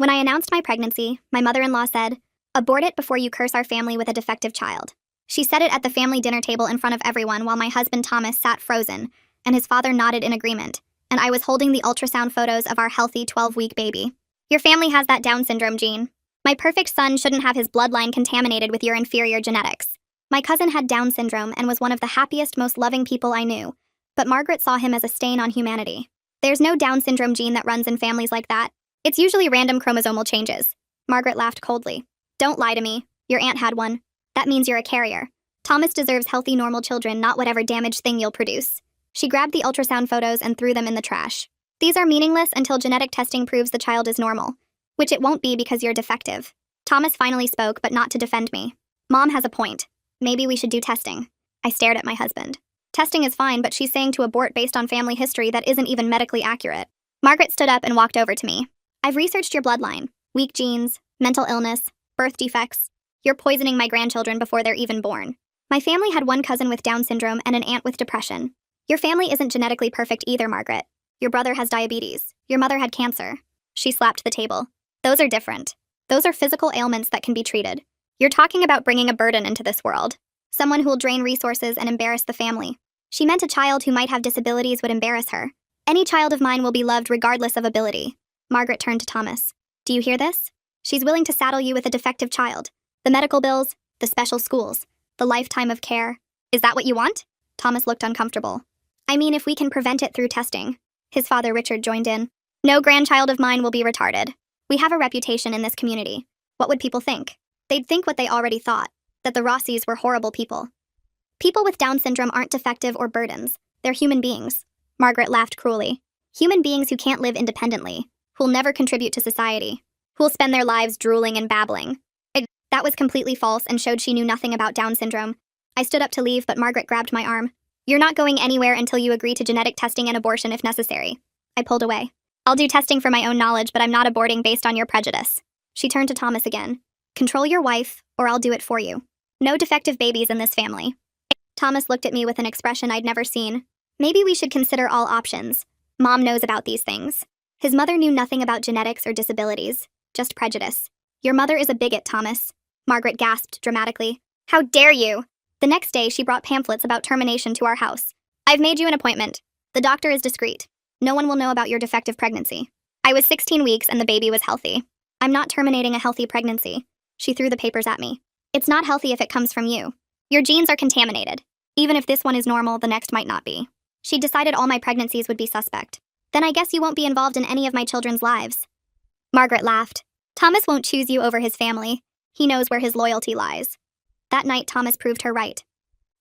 When I announced my pregnancy, my mother-in-law said, "Abort it before you curse our family with a defective child." She said it at the family dinner table in front of everyone while my husband Thomas sat frozen, and his father nodded in agreement, and I was holding the ultrasound photos of our healthy 12-week baby. "Your family has that Down syndrome gene. My perfect son shouldn't have his bloodline contaminated with your inferior genetics." My cousin had Down syndrome and was one of the happiest, most loving people I knew, but Margaret saw him as a stain on humanity. "There's no Down syndrome gene that runs in families like that. It's usually random chromosomal changes." Margaret laughed coldly. "Don't lie to me. Your aunt had one. That means you're a carrier. Thomas deserves healthy, normal children, not whatever damaged thing you'll produce." She grabbed the ultrasound photos and threw them in the trash. "These are meaningless until genetic testing proves the child is normal, which it won't be because you're defective." Thomas finally spoke, but not to defend me. "Mom has a point. Maybe we should do testing." I stared at my husband. "Testing is fine, but she's saying to abort based on family history that isn't even medically accurate." Margaret stood up and walked over to me. "I've researched your bloodline. Weak genes, mental illness, birth defects. You're poisoning my grandchildren before they're even born. My family had one cousin with Down syndrome and an aunt with depression. Your family isn't genetically perfect either, Margaret. Your brother has diabetes. Your mother had cancer." She slapped the table. "Those are different. Those are physical ailments that can be treated. You're talking about bringing a burden into this world. Someone who'll drain resources and embarrass the family." She meant a child who might have disabilities would embarrass her. "Any child of mine will be loved regardless of ability." Margaret turned to Thomas. "Do you hear this? She's willing to saddle you with a defective child. The medical bills, the special schools, the lifetime of care. Is that what you want?" Thomas looked uncomfortable. "I mean, if we can prevent it through testing." His father Richard joined in. "No grandchild of mine will be retarded. We have a reputation in this community. What would people think? They'd think what they already thought, that the Rossies were horrible people. People with Down syndrome aren't defective or burdens. They're human beings." Margaret laughed cruelly. "Human beings who can't live independently, who'll never contribute to society, who'll spend their lives drooling and babbling." That was completely false and showed she knew nothing about Down syndrome. I stood up to leave, but Margaret grabbed my arm. "You're not going anywhere until you agree to genetic testing and abortion if necessary." I pulled away. "I'll do testing for my own knowledge, but I'm not aborting based on your prejudice." She turned to Thomas again. "Control your wife, or I'll do it for you. No defective babies in this family." Thomas looked at me with an expression I'd never seen. "Maybe we should consider all options. Mom knows about these things." His mother knew nothing about genetics or disabilities, just prejudice. "Your mother is a bigot, Thomas." Margaret gasped dramatically. "How dare you!" The next day, she brought pamphlets about termination to our house. "I've made you an appointment. The doctor is discreet. No one will know about your defective pregnancy. I was 16 weeks and the baby was healthy. I'm not terminating a healthy pregnancy." She threw the papers at me. "It's not healthy if it comes from you. Your genes are contaminated. Even if this one is normal, the next might not be." She decided all my pregnancies would be suspect. "Then I guess you won't be involved in any of my children's lives." Margaret laughed. "Thomas won't choose you over his family. He knows where his loyalty lies." That night, Thomas proved her right.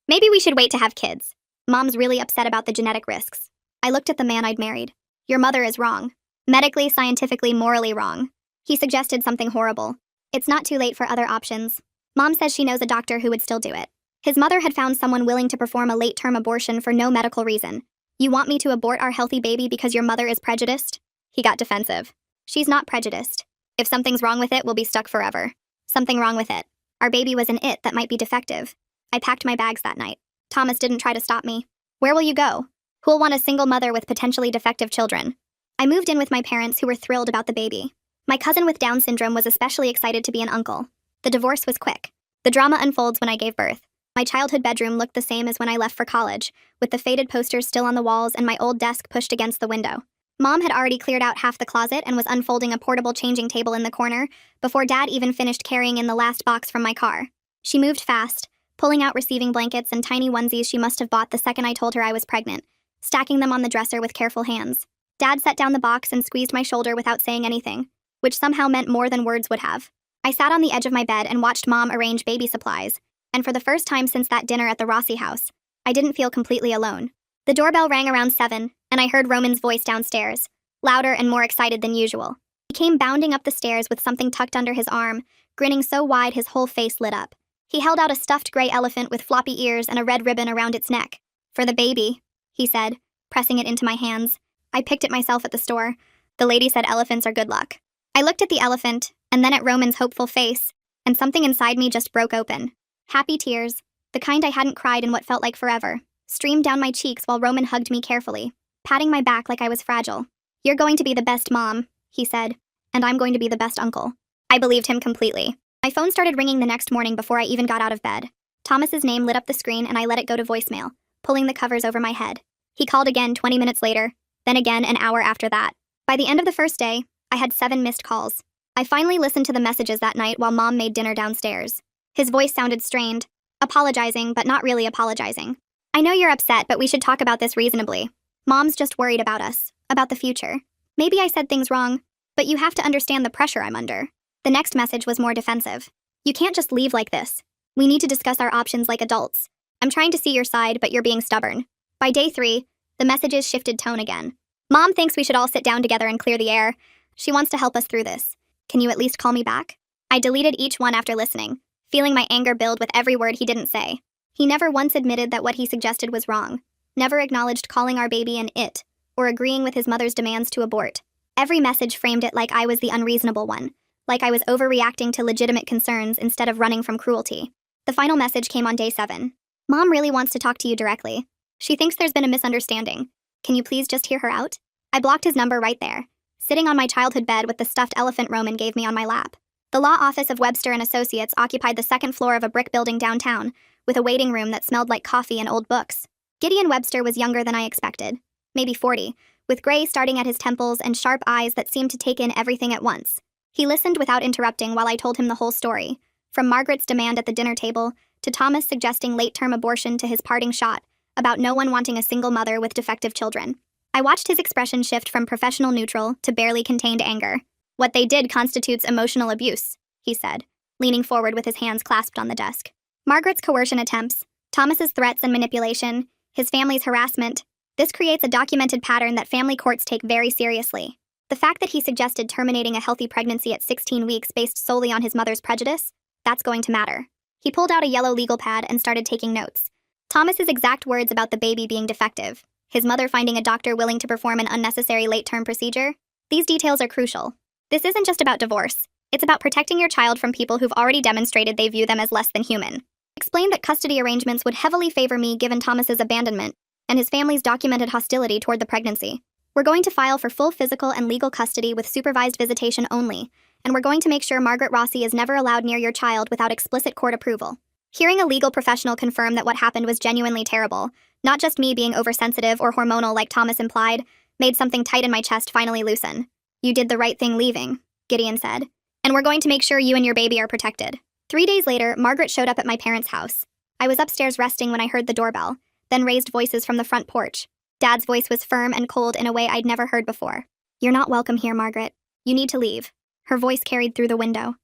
"Maybe we should wait to have kids. Mom's really upset about the genetic risks." I looked at the man I'd married. "Your mother is wrong. Medically, scientifically, morally wrong." He suggested something horrible. "It's not too late for other options. Mom says she knows a doctor who would still do it." His mother had found someone willing to perform a late-term abortion for no medical reason. "You want me to abort our healthy baby because your mother is prejudiced?" He got defensive. "She's not prejudiced. If something's wrong with it, we'll be stuck forever." Something wrong with it. Our baby was an it that might be defective. I packed my bags that night. Thomas didn't try to stop me. "Where will you go? Who'll want a single mother with potentially defective children?" I moved in with my parents, who were thrilled about the baby. My cousin with Down syndrome was especially excited to be an uncle. The divorce was quick. The drama unfolds when I gave birth. My childhood bedroom looked the same as when I left for college, with the faded posters still on the walls and my old desk pushed against the window. Mom had already cleared out half the closet and was unfolding a portable changing table in the corner before Dad even finished carrying in the last box from my car. She moved fast, pulling out receiving blankets and tiny onesies she must have bought the second I told her I was pregnant, stacking them on the dresser with careful hands. Dad set down the box and squeezed my shoulder without saying anything, which somehow meant more than words would have. I sat on the edge of my bed and watched Mom arrange baby supplies, and for the first time since that dinner at the Rossi house, I didn't feel completely alone. The doorbell rang around 7, and I heard Roman's voice downstairs, louder and more excited than usual. He came bounding up the stairs with something tucked under his arm, grinning so wide his whole face lit up. He held out a stuffed gray elephant with floppy ears and a red ribbon around its neck. "For the baby," he said, pressing it into my hands. I picked it myself at the store. The lady said elephants are good luck. I looked at the elephant, and then at Roman's hopeful face, and something inside me just broke open. Happy tears, the kind I hadn't cried in what felt like forever, streamed down my cheeks while Roman hugged me carefully, patting my back like I was fragile. "You're going to be the best mom," he said. and I'm going to be the best uncle. I believed him completely. My phone started ringing the next morning before I even got out of bed. Thomas's name lit up the screen and I let it go to voicemail, pulling the covers over my head. He called again 20 minutes later, then again an hour after that. By the end of the first day, I had 7 missed calls. I finally listened to the messages that night while Mom made dinner downstairs. His voice sounded strained, apologizing but not really apologizing. I know you're upset, but we should talk about this reasonably. Mom's just worried about us, about the future. Maybe I said things wrong, but you have to understand the pressure I'm under. The next message was more defensive. You can't just leave like this. We need to discuss our options like adults. I'm trying to see your side, but you're being stubborn. By day 3, the messages shifted tone again. Mom thinks we should all sit down together and clear the air. She wants to help us through this. Can you at least call me back? I deleted each one after listening, feeling my anger build with every word he didn't say. He never once admitted that what he suggested was wrong, never acknowledged calling our baby an it, or agreeing with his mother's demands to abort. Every message framed it like I was the unreasonable one, like I was overreacting to legitimate concerns instead of running from cruelty. The final message came on day 7. Mom really wants to talk to you directly. She thinks there's been a misunderstanding. Can you please just hear her out? I blocked his number right there, sitting on my childhood bed with the stuffed elephant Roman gave me on my lap. The law office of Webster and Associates occupied the 2nd floor of a brick building downtown, with a waiting room that smelled like coffee and old books. Gideon Webster was younger than I expected, maybe 40, with gray starting at his temples and sharp eyes that seemed to take in everything at once. He listened without interrupting while I told him the whole story, from Margaret's demand at the dinner table to Thomas suggesting late-term abortion to his parting shot about no one wanting a single mother with defective children. I watched his expression shift from professional neutral to barely contained anger. What they did constitutes emotional abuse, he said, leaning forward with his hands clasped on the desk. Margaret's coercion attempts, Thomas's threats and manipulation, his family's harassment, this creates a documented pattern that family courts take very seriously. The fact that he suggested terminating a healthy pregnancy at 16 weeks based solely on his mother's prejudice, that's going to matter. He pulled out a yellow legal pad and started taking notes. Thomas's exact words about the baby being defective, his mother finding a doctor willing to perform an unnecessary late-term procedure. These details are crucial. This isn't just about divorce. It's about protecting your child from people who've already demonstrated they view them as less than human. Explained that custody arrangements would heavily favor me given Thomas's abandonment and his family's documented hostility toward the pregnancy. We're going to file for full physical and legal custody with supervised visitation only, and we're going to make sure Margaret Rossi is never allowed near your child without explicit court approval. Hearing a legal professional confirm that what happened was genuinely terrible, not just me being oversensitive or hormonal like Thomas implied, made something tight in my chest finally loosen. You did the right thing leaving, Gideon said, and we're going to make sure you and your baby are protected. 3 days later, Margaret showed up at my parents' house. I was upstairs resting when I heard the doorbell, then raised voices from the front porch. Dad's voice was firm and cold in a way I'd never heard before. You're not welcome here, Margaret. You need to leave. Her voice carried through the window.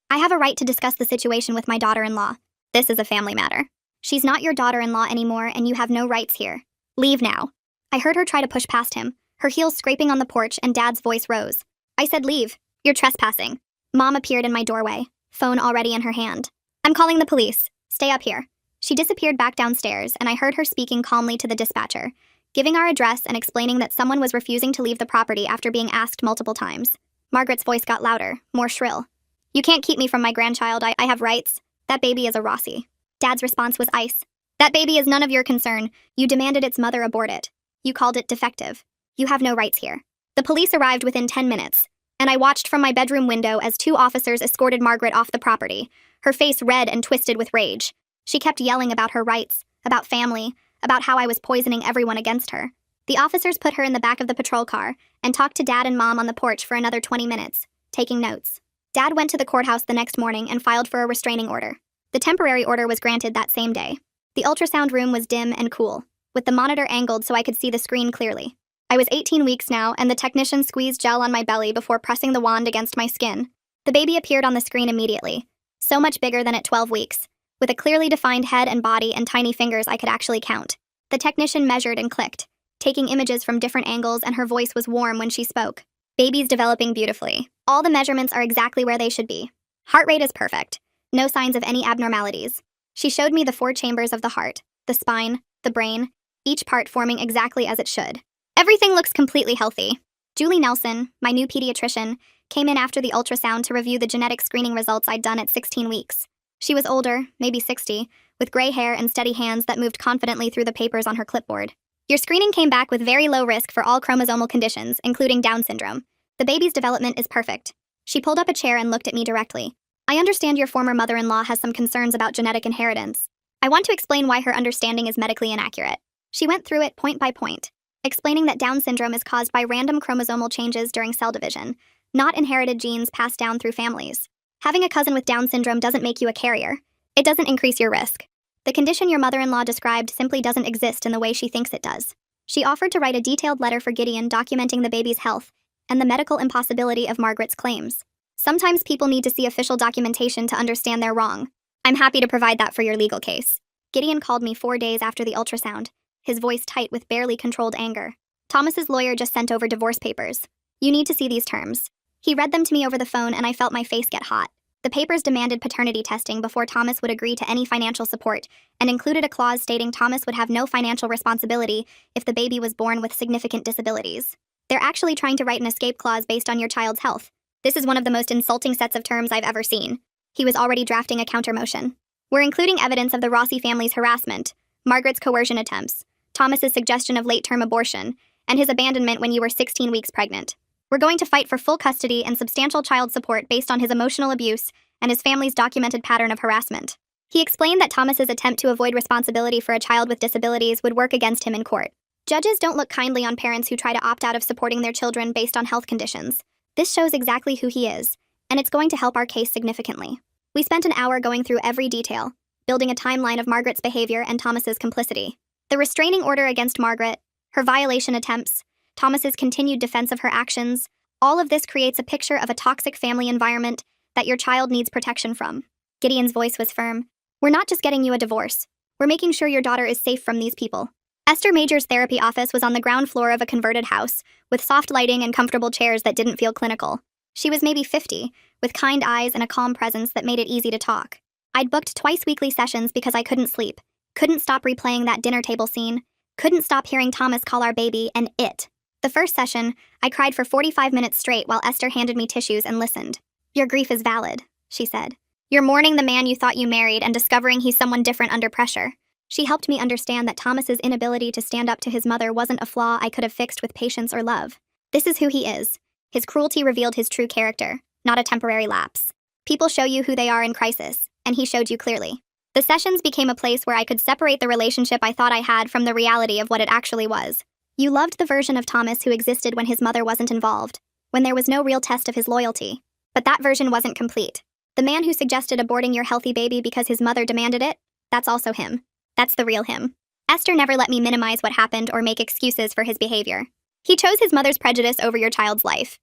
I have a right to discuss the situation with my daughter-in-law. This is a family matter. She's not your daughter-in-law anymore, and you have no rights here. Leave now. I heard her try to push past him, her heels scraping on the porch, and Dad's voice rose. I said leave. You're trespassing. Mom appeared in my doorway, phone already in her hand. I'm calling the police. Stay up here. She disappeared back downstairs, and I heard her speaking calmly to the dispatcher, giving our address and explaining that someone was refusing to leave the property after being asked multiple times. Margaret's voice got louder, more shrill. You can't keep me from my grandchild. I have rights. That baby is a Rossi. Dad's response was ice. That baby is none of your concern. You demanded its mother abort it. You called it defective. You have no rights here. The police arrived within 10 minutes, and I watched from my bedroom window as 2 officers escorted Margaret off the property, her face red and twisted with rage. She kept yelling about her rights, about family, about how I was poisoning everyone against her. The officers put her in the back of the patrol car and talked to Dad and Mom on the porch for another 20 minutes, taking notes. Dad went to the courthouse the next morning and filed for a restraining order. The temporary order was granted that same day. The ultrasound room was dim and cool, with the monitor angled so I could see the screen clearly. I was 18 weeks now, and the technician squeezed gel on my belly before pressing the wand against my skin. The baby appeared on the screen immediately, so much bigger than at 12 weeks, with a clearly defined head and body and tiny fingers I could actually count. The technician measured and clicked, taking images from different angles, and her voice was warm when she spoke. Baby's developing beautifully. All the measurements are exactly where they should be. Heart rate is perfect. No signs of any abnormalities. She showed me the 4 chambers of the heart, the spine, the brain, each part forming exactly as it should. Everything looks completely healthy. Julie Nelson, my new pediatrician, came in after the ultrasound to review the genetic screening results I'd done at 16 weeks. She was older, maybe 60, with gray hair and steady hands that moved confidently through the papers on her clipboard. Your screening came back with very low risk for all chromosomal conditions, including Down syndrome. The baby's development is perfect. She pulled up a chair and looked at me directly. I understand your former mother-in-law has some concerns about genetic inheritance. I want to explain why her understanding is medically inaccurate. She went through it point by point, explaining that Down syndrome is caused by random chromosomal changes during cell division, not inherited genes passed down through families. Having a cousin with Down syndrome doesn't make you a carrier. It doesn't increase your risk. The condition your mother-in-law described simply doesn't exist in the way she thinks it does. She offered to write a detailed letter for Gideon documenting the baby's health and the medical impossibility of Margaret's claims. Sometimes people need to see official documentation to understand they're wrong. I'm happy to provide that for your legal case. Gideon called me 4 days after the ultrasound, his voice tight with barely controlled anger. Thomas's lawyer just sent over divorce papers. You need to see these terms. He read them to me over the phone and I felt my face get hot. The papers demanded paternity testing before Thomas would agree to any financial support and included a clause stating Thomas would have no financial responsibility if the baby was born with significant disabilities. They're actually trying to write an escape clause based on your child's health. This is one of the most insulting sets of terms I've ever seen. He was already drafting a countermotion. We're including evidence of the Rossi family's harassment, Margaret's coercion attempts, Thomas's suggestion of late-term abortion, and his abandonment when you were 16 weeks pregnant. We're going to fight for full custody and substantial child support based on his emotional abuse and his family's documented pattern of harassment. He explained that Thomas's attempt to avoid responsibility for a child with disabilities would work against him in court. Judges don't look kindly on parents who try to opt out of supporting their children based on health conditions. This shows exactly who he is, and it's going to help our case significantly. We spent an hour going through every detail, building a timeline of Margaret's behavior and Thomas's complicity. The restraining order against Margaret, her violation attempts, Thomas's continued defense of her actions, all of this creates a picture of a toxic family environment that your child needs protection from. Gideon's voice was firm. We're not just getting you a divorce. We're making sure your daughter is safe from these people. Esther Major's therapy office was on the ground floor of a converted house, with soft lighting and comfortable chairs that didn't feel clinical. She was maybe 50, with kind eyes and a calm presence that made it easy to talk. I'd booked twice weekly sessions because I couldn't sleep, couldn't stop replaying that dinner table scene, couldn't stop hearing Thomas call our baby an it. The first session, I cried for 45 minutes straight while Esther handed me tissues and listened. Your grief is valid, she said. You're mourning the man you thought you married and discovering he's someone different under pressure. She helped me understand that Thomas's inability to stand up to his mother wasn't a flaw I could have fixed with patience or love. This is who he is. His cruelty revealed his true character, not a temporary lapse. People show you who they are in crisis, and he showed you clearly. The sessions became a place where I could separate the relationship I thought I had from the reality of what it actually was. You loved the version of Thomas who existed when his mother wasn't involved, when there was no real test of his loyalty. But that version wasn't complete. The man who suggested aborting your healthy baby because his mother demanded it, that's also him. That's the real him. Esther never let me minimize what happened or make excuses for his behavior. He chose his mother's prejudice over your child's life.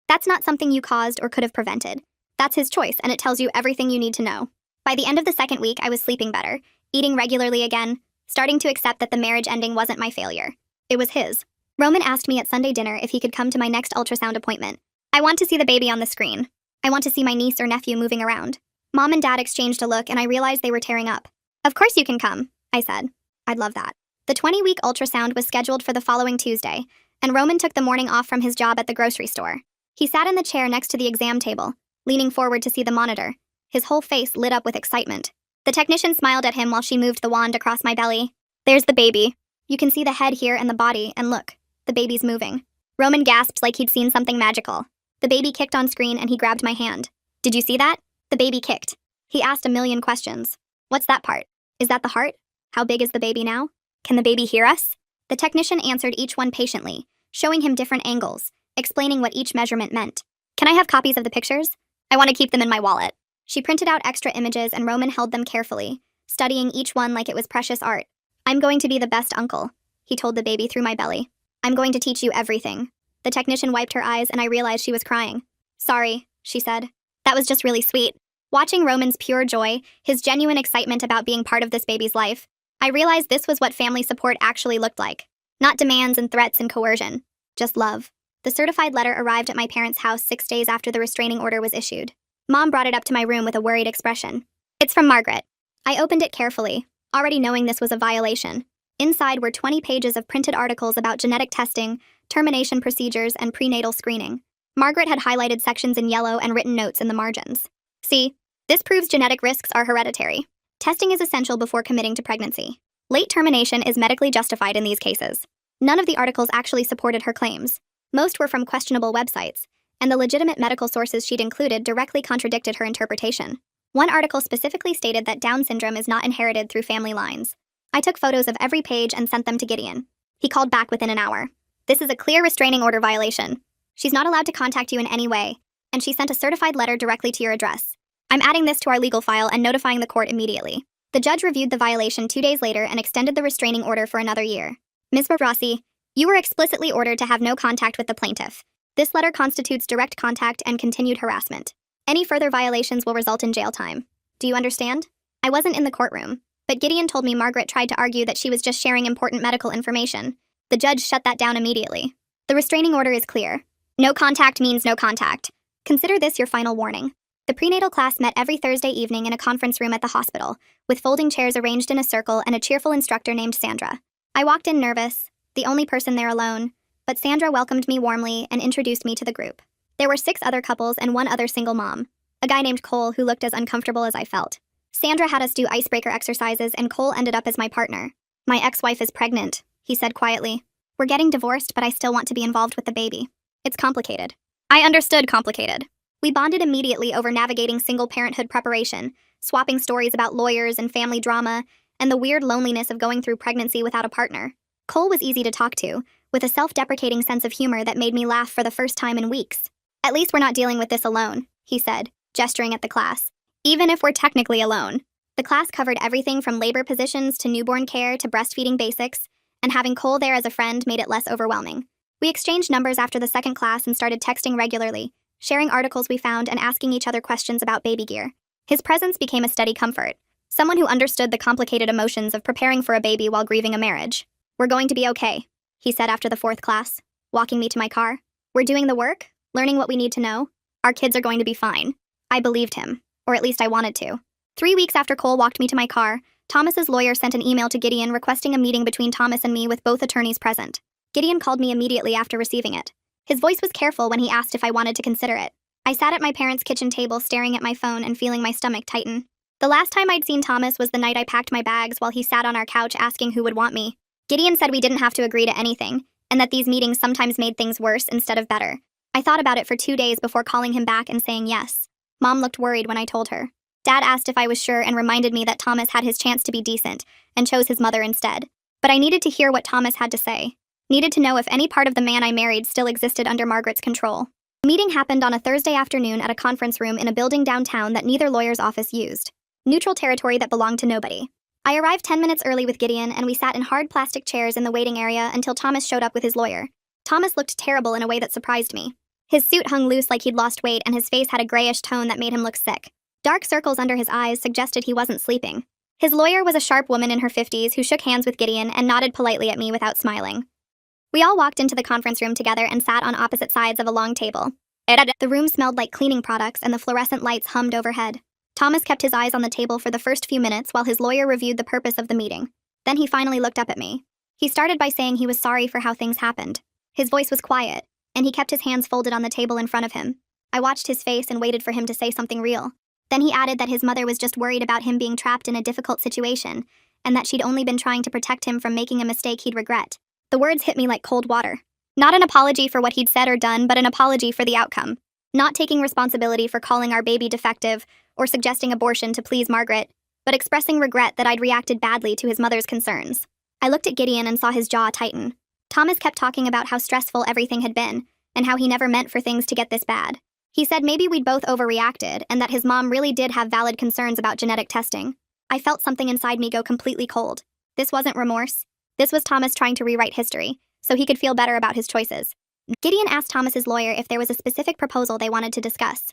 That's not something you caused or could have prevented. That's his choice, and it tells you everything you need to know. By the end of the second week, I was sleeping better, eating regularly again, starting to accept that the marriage ending wasn't my failure. It was his. Roman asked me at Sunday dinner if he could come to my next ultrasound appointment. I want to see the baby on the screen. I want to see my niece or nephew moving around. Mom and Dad exchanged a look, and I realized they were tearing up. Of course you can come, I said. I'd love that. The 20-week ultrasound was scheduled for the following Tuesday, and Roman took the morning off from his job at the grocery store. He sat in the chair next to the exam table, leaning forward to see the monitor. His whole face lit up with excitement. The technician smiled at him while she moved the wand across my belly. There's the baby. You can see the head here and the body, and look, the baby's moving. Roman gasped like he'd seen something magical. The baby kicked on screen and he grabbed my hand. Did you see that? The baby kicked. He asked a million questions. What's that part? Is that the heart? How big is the baby now? Can the baby hear us? The technician answered each one patiently, showing him different angles, explaining what each measurement meant. Can I have copies of the pictures? I want to keep them in my wallet. She printed out extra images and Roman held them carefully, studying each one like it was precious art. I'm going to be the best uncle, he told the baby through my belly. I'm going to teach you everything. The technician wiped her eyes and I realized she was crying. Sorry, she said. That was just really sweet. Watching Roman's pure joy, his genuine excitement about being part of this baby's life, I realized this was what family support actually looked like. Not demands and threats and coercion. Just love. The certified letter arrived at my parents' house 6 days after the restraining order was issued. Mom brought it up to my room with a worried expression. It's from Margaret. I opened it carefully, already knowing this was a violation. Inside were 20 pages of printed articles about genetic testing, termination procedures, and prenatal screening. Margaret had highlighted sections in yellow and written notes in the margins. See, this proves genetic risks are hereditary. Testing is essential before committing to pregnancy. Late termination is medically justified in these cases. None of the articles actually supported her claims. Most were from questionable websites, and the legitimate medical sources she'd included directly contradicted her interpretation. One article specifically stated that Down syndrome is not inherited through family lines. I took photos of every page and sent them to Gideon. He called back within an hour. This is a clear restraining order violation. She's not allowed to contact you in any way, and she sent a certified letter directly to your address. I'm adding this to our legal file and notifying the court immediately. The judge reviewed the violation 2 days later and extended the restraining order for another year. Ms. Rossi, you were explicitly ordered to have no contact with the plaintiff. This letter constitutes direct contact and continued harassment. Any further violations will result in jail time. Do you understand? I wasn't in the courtroom, but Gideon told me Margaret tried to argue that she was just sharing important medical information. The judge shut that down immediately. The restraining order is clear. No contact means no contact. Consider this your final warning. The prenatal class met every Thursday evening in a conference room at the hospital, with folding chairs arranged in a circle and a cheerful instructor named Sandra. I walked in nervous, the only person there alone, but Sandra welcomed me warmly and introduced me to the group. There were 6 other couples and 1 other single mom, a guy named Cole who looked as uncomfortable as I felt. Sandra had us do icebreaker exercises and Cole ended up as my partner. My ex-wife is pregnant, he said quietly. We're getting divorced, but I still want to be involved with the baby. It's complicated. I understood complicated. We bonded immediately over navigating single parenthood preparation, swapping stories about lawyers and family drama, and the weird loneliness of going through pregnancy without a partner. Cole was easy to talk to, with a self-deprecating sense of humor that made me laugh for the first time in weeks. At least we're not dealing with this alone, he said, gesturing at the class. Even if we're technically alone. The class covered everything from labor positions to newborn care to breastfeeding basics, and having Cole there as a friend made it less overwhelming. We exchanged numbers after the second class and started texting regularly, sharing articles we found and asking each other questions about baby gear. His presence became a steady comfort, someone who understood the complicated emotions of preparing for a baby while grieving a marriage. We're going to be okay, he said after the 4th class, walking me to my car. We're doing the work, learning what we need to know. Our kids are going to be fine. I believed him, or at least I wanted to. 3 weeks after Cole walked me to my car, Thomas's lawyer sent an email to Gideon requesting a meeting between Thomas and me with both attorneys present. Gideon called me immediately after receiving it. His voice was careful when he asked if I wanted to consider it. I sat at my parents' kitchen table staring at my phone and feeling my stomach tighten. The last time I'd seen Thomas was the night I packed my bags while he sat on our couch asking who would want me. Gideon said we didn't have to agree to anything, and that these meetings sometimes made things worse instead of better. I thought about it for 2 days before calling him back and saying yes. Mom looked worried when I told her. Dad asked if I was sure and reminded me that Thomas had his chance to be decent and chose his mother instead. But I needed to hear what Thomas had to say. Needed to know if any part of the man I married still existed under Margaret's control. The meeting happened on a Thursday afternoon at a conference room in a building downtown that neither lawyer's office used. Neutral territory that belonged to nobody. I arrived 10 minutes early with Gideon and we sat in hard plastic chairs in the waiting area until Thomas showed up with his lawyer. Thomas looked terrible in a way that surprised me. His suit hung loose like he'd lost weight and his face had a grayish tone that made him look sick. Dark circles under his eyes suggested he wasn't sleeping. His lawyer was a sharp woman in her 50s who shook hands with Gideon and nodded politely at me without smiling. We all walked into the conference room together and sat on opposite sides of a long table. The room smelled like cleaning products and the fluorescent lights hummed overhead. Thomas kept his eyes on the table for the first few minutes while his lawyer reviewed the purpose of the meeting. Then he finally looked up at me. He started by saying he was sorry for how things happened. His voice was quiet, and he kept his hands folded on the table in front of him. I watched his face and waited for him to say something real. Then he added that his mother was just worried about him being trapped in a difficult situation, and that she'd only been trying to protect him from making a mistake he'd regret. The words hit me like cold water. Not an apology for what he'd said or done, but an apology for the outcome. Not taking responsibility for calling our baby defective or suggesting abortion to please Margaret, but expressing regret that I'd reacted badly to his mother's concerns. I looked at Gideon and saw his jaw tighten. Thomas kept talking about how stressful everything had been, and how he never meant for things to get this bad. He said maybe we'd both overreacted, and that his mom really did have valid concerns about genetic testing. I felt something inside me go completely cold. This wasn't remorse. This was Thomas trying to rewrite history, so he could feel better about his choices. Gideon asked Thomas's lawyer if there was a specific proposal they wanted to discuss.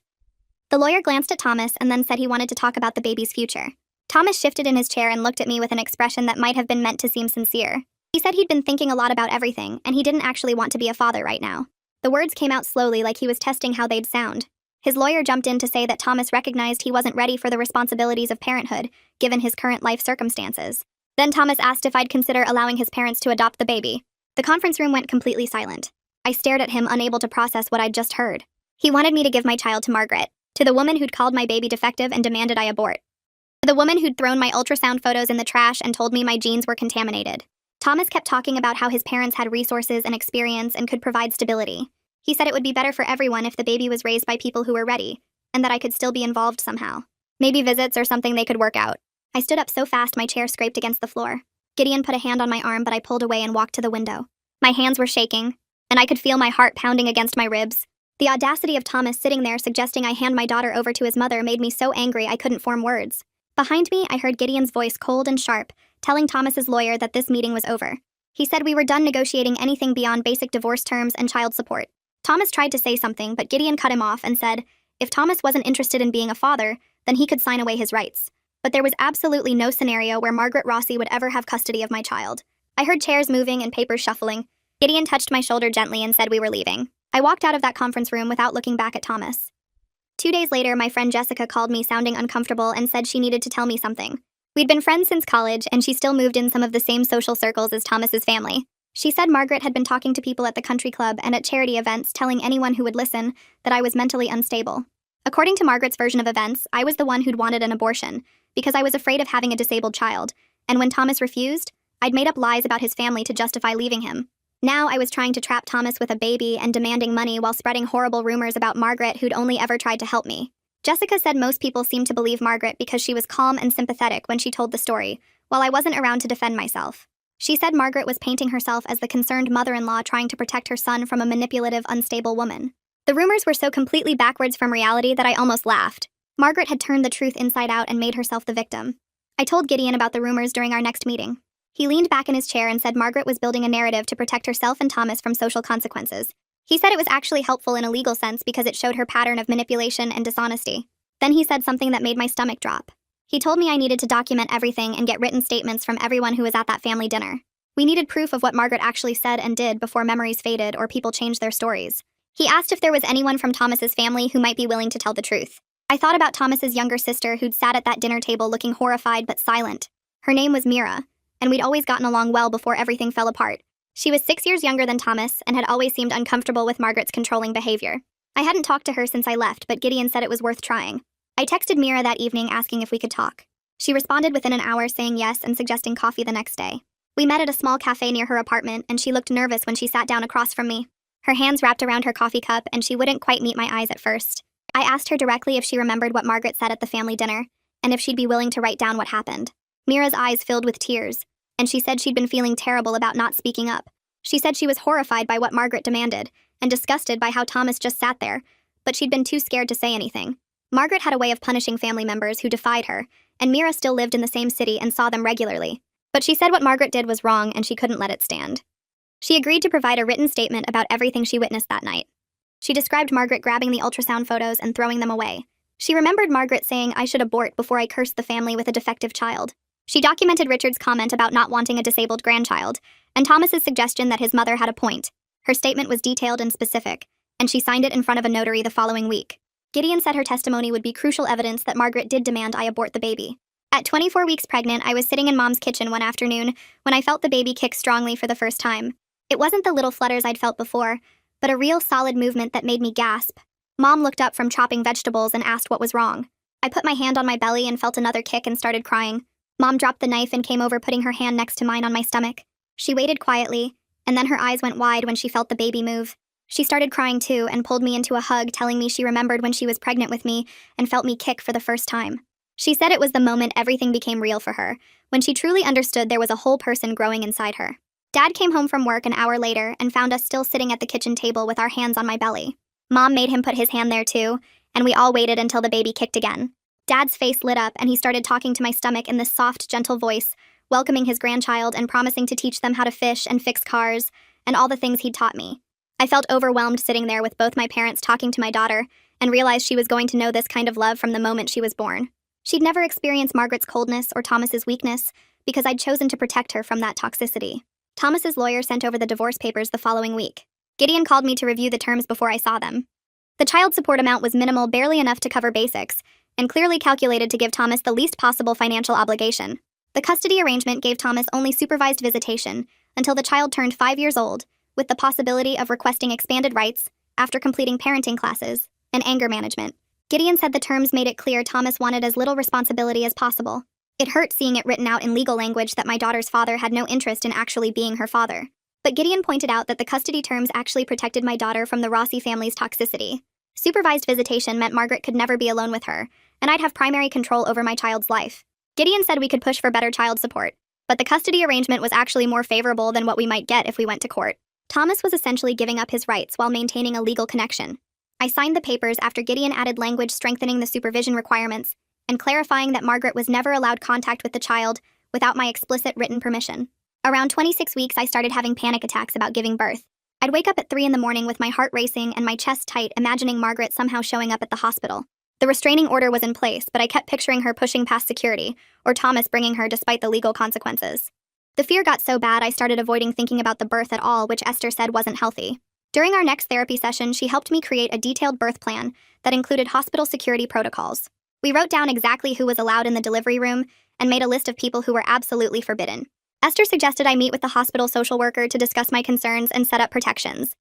The lawyer glanced at Thomas and then said he wanted to talk about the baby's future. Thomas shifted in his chair and looked at me with an expression that might have been meant to seem sincere. He said he'd been thinking a lot about everything, and he didn't actually want to be a father right now. The words came out slowly like he was testing how they'd sound. His lawyer jumped in to say that Thomas recognized he wasn't ready for the responsibilities of parenthood, given his current life circumstances. Then Thomas asked if I'd consider allowing his parents to adopt the baby. The conference room went completely silent. I stared at him, unable to process what I'd just heard. He wanted me to give my child to Margaret, to the woman who'd called my baby defective and demanded I abort. To the woman who'd thrown my ultrasound photos in the trash and told me my genes were contaminated. Thomas kept talking about how his parents had resources and experience and could provide stability. He said it would be better for everyone if the baby was raised by people who were ready, and that I could still be involved somehow. Maybe visits or something they could work out. I stood up so fast my chair scraped against the floor. Gideon put a hand on my arm, but I pulled away and walked to the window. My hands were shaking, and I could feel my heart pounding against my ribs. The audacity of Thomas sitting there suggesting I hand my daughter over to his mother made me so angry I couldn't form words. Behind me, I heard Gideon's voice cold and sharp, telling Thomas's lawyer that this meeting was over. He said we were done negotiating anything beyond basic divorce terms and child support. Thomas tried to say something, but Gideon cut him off and said if Thomas wasn't interested in being a father, then he could sign away his rights. But there was absolutely no scenario where Margaret Rossi would ever have custody of my child. I heard chairs moving and papers shuffling. Gideon touched my shoulder gently and said we were leaving. I walked out of that conference room without looking back at Thomas. 2 days later, my friend Jessica called me sounding uncomfortable and said she needed to tell me something. We'd been friends since college, and she still moved in some of the same social circles as Thomas's family. She said Margaret had been talking to people at the country club and at charity events, telling anyone who would listen that I was mentally unstable. According to Margaret's version of events, I was the one who'd wanted an abortion, because I was afraid of having a disabled child, and when Thomas refused, I'd made up lies about his family to justify leaving him. Now I was trying to trap Thomas with a baby and demanding money while spreading horrible rumors about Margaret who'd only ever tried to help me. Jessica said most people seemed to believe Margaret because she was calm and sympathetic when she told the story, while I wasn't around to defend myself. She said Margaret was painting herself as the concerned mother-in-law trying to protect her son from a manipulative, unstable woman. The rumors were so completely backwards from reality that I almost laughed. Margaret had turned the truth inside out and made herself the victim. I told Gideon about the rumors during our next meeting. He leaned back in his chair and said Margaret was building a narrative to protect herself and Thomas from social consequences. He said it was actually helpful in a legal sense because it showed her pattern of manipulation and dishonesty. Then he said something that made my stomach drop. He told me I needed to document everything and get written statements from everyone who was at that family dinner. We needed proof of what Margaret actually said and did before memories faded or people changed their stories. He asked if there was anyone from Thomas's family who might be willing to tell the truth. I thought about Thomas's younger sister who'd sat at that dinner table looking horrified but silent. Her name was Mira, and we'd always gotten along well before everything fell apart. She was 6 years younger than Thomas and had always seemed uncomfortable with Margaret's controlling behavior. I hadn't talked to her since I left, but Gideon said it was worth trying. I texted Mira that evening asking if we could talk. She responded within an hour saying yes and suggesting coffee the next day. We met at a small cafe near her apartment, and she looked nervous when she sat down across from me. Her hands wrapped around her coffee cup, and she wouldn't quite meet my eyes at first. I asked her directly if she remembered what Margaret said at the family dinner, and if she'd be willing to write down what happened. Mira's eyes filled with tears, and she said she'd been feeling terrible about not speaking up. She said she was horrified by what Margaret demanded, and disgusted by how Thomas just sat there, but she'd been too scared to say anything. Margaret had a way of punishing family members who defied her, and Mira still lived in the same city and saw them regularly. But she said what Margaret did was wrong and she couldn't let it stand. She agreed to provide a written statement about everything she witnessed that night. She described Margaret grabbing the ultrasound photos and throwing them away. She remembered Margaret saying I should abort before I cursed the family with a defective child. She documented Richard's comment about not wanting a disabled grandchild, and Thomas's suggestion that his mother had a point. Her statement was detailed and specific, and she signed it in front of a notary the following week. Gideon said her testimony would be crucial evidence that Margaret did demand I abort the baby. At 24 weeks pregnant, I was sitting in Mom's kitchen one afternoon when I felt the baby kick strongly for the first time. It wasn't the little flutters I'd felt before, but a real solid movement that made me gasp. Mom looked up from chopping vegetables and asked what was wrong. I put my hand on my belly and felt another kick and started crying. Mom dropped the knife and came over, putting her hand next to mine on my stomach. She waited quietly, and then her eyes went wide when she felt the baby move. She started crying too and pulled me into a hug, telling me she remembered when she was pregnant with me and felt me kick for the first time. She said it was the moment everything became real for her, when she truly understood there was a whole person growing inside her. Dad came home from work an hour later and found us still sitting at the kitchen table with our hands on my belly. Mom made him put his hand there too, and we all waited until the baby kicked again. Dad's face lit up and he started talking to my stomach in this soft, gentle voice, welcoming his grandchild and promising to teach them how to fish and fix cars and all the things he'd taught me. I felt overwhelmed sitting there with both my parents talking to my daughter and realized she was going to know this kind of love from the moment she was born. She'd never experienced Margaret's coldness or Thomas's weakness because I'd chosen to protect her from that toxicity. Thomas's lawyer sent over the divorce papers the following week. Gideon called me to review the terms before I saw them. The child support amount was minimal, barely enough to cover basics, and clearly calculated to give Thomas the least possible financial obligation. The custody arrangement gave Thomas only supervised visitation until the child turned 5 years old, with the possibility of requesting expanded rights after completing parenting classes and anger management. Gideon said the terms made it clear Thomas wanted as little responsibility as possible. It hurt seeing it written out in legal language that my daughter's father had no interest in actually being her father. But Gideon pointed out that the custody terms actually protected my daughter from the Rossi family's toxicity. Supervised visitation meant Margaret could never be alone with her, and I'd have primary control over my child's life. Gideon said we could push for better child support, but the custody arrangement was actually more favorable than what we might get if we went to court. Thomas was essentially giving up his rights while maintaining a legal connection. I signed the papers after Gideon added language strengthening the supervision requirements and clarifying that Margaret was never allowed contact with the child without my explicit written permission. Around 26 weeks, I started having panic attacks about giving birth. I'd wake up at 3 in the morning with my heart racing and my chest tight, imagining Margaret somehow showing up at the hospital. The restraining order was in place, but I kept picturing her pushing past security, or Thomas bringing her despite the legal consequences. The fear got so bad I started avoiding thinking about the birth at all, which Esther said wasn't healthy. During our next therapy session, she helped me create a detailed birth plan that included hospital security protocols. We wrote down exactly who was allowed in the delivery room and made a list of people who were absolutely forbidden. Esther suggested I meet with the hospital social worker to discuss my concerns and set up protections.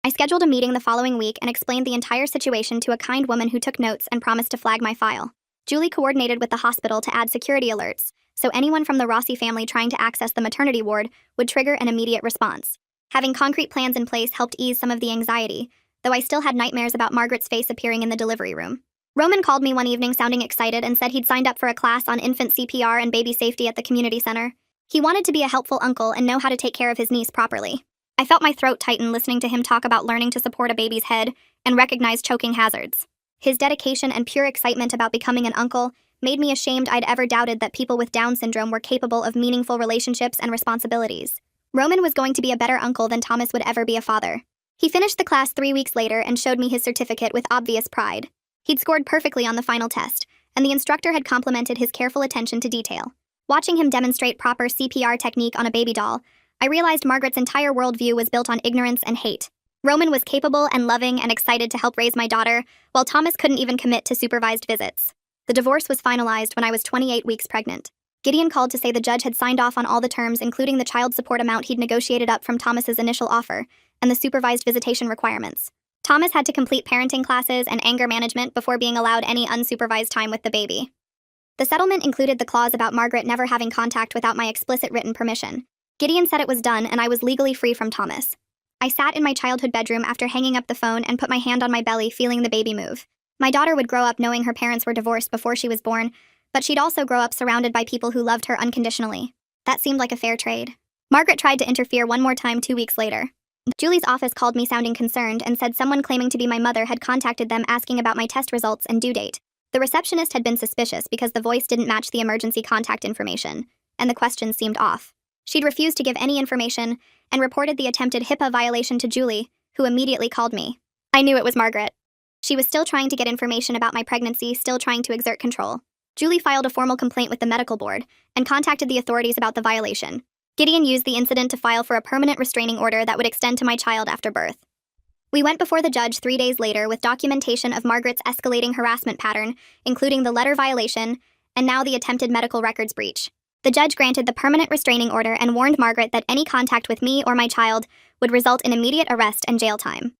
I scheduled a meeting the following week and explained the entire situation to a kind woman who took notes and promised to flag my file. Julie coordinated with the hospital to add security alerts, so anyone from the Rossi family trying to access the maternity ward would trigger an immediate response. Having concrete plans in place helped ease some of the anxiety, though I still had nightmares about Margaret's face appearing in the delivery room. Roman called me one evening sounding excited and said he'd signed up for a class on infant CPR and baby safety at the community center. He wanted to be a helpful uncle and know how to take care of his niece properly. I felt my throat tighten listening to him talk about learning to support a baby's head and recognize choking hazards. His dedication and pure excitement about becoming an uncle made me ashamed I'd ever doubted that people with Down syndrome were capable of meaningful relationships and responsibilities. Roman was going to be a better uncle than Thomas would ever be a father. He finished the class 3 weeks later and showed me his certificate with obvious pride. He'd scored perfectly on the final test, and the instructor had complimented his careful attention to detail. Watching him demonstrate proper CPR technique on a baby doll, I realized Margaret's entire worldview was built on ignorance and hate. Roman was capable and loving and excited to help raise my daughter, while Thomas couldn't even commit to supervised visits. The divorce was finalized when I was 28 weeks pregnant. Gideon called to say the judge had signed off on all the terms, including the child support amount he'd negotiated up from Thomas's initial offer, and the supervised visitation requirements. Thomas had to complete parenting classes and anger management before being allowed any unsupervised time with the baby. The settlement included the clause about Margaret never having contact without my explicit written permission. Gideon said it was done and I was legally free from Thomas. I sat in my childhood bedroom after hanging up the phone and put my hand on my belly, feeling the baby move. My daughter would grow up knowing her parents were divorced before she was born, but she'd also grow up surrounded by people who loved her unconditionally. That seemed like a fair trade. Margaret tried to interfere one more time 2 weeks later. Julie's office called me sounding concerned and said someone claiming to be my mother had contacted them asking about my test results and due date. The receptionist had been suspicious because the voice didn't match the emergency contact information, and the questions seemed off. She'd refused to give any information and reported the attempted HIPAA violation to Julie, who immediately called me. I knew it was Margaret. She was still trying to get information about my pregnancy, still trying to exert control. Julie filed a formal complaint with the medical board and contacted the authorities about the violation. Gideon used the incident to file for a permanent restraining order that would extend to my child after birth. We went before the judge 3 days later with documentation of Margaret's escalating harassment pattern, including the letter violation and now the attempted medical records breach. The judge granted the permanent restraining order and warned Margaret that any contact with me or my child would result in immediate arrest and jail time.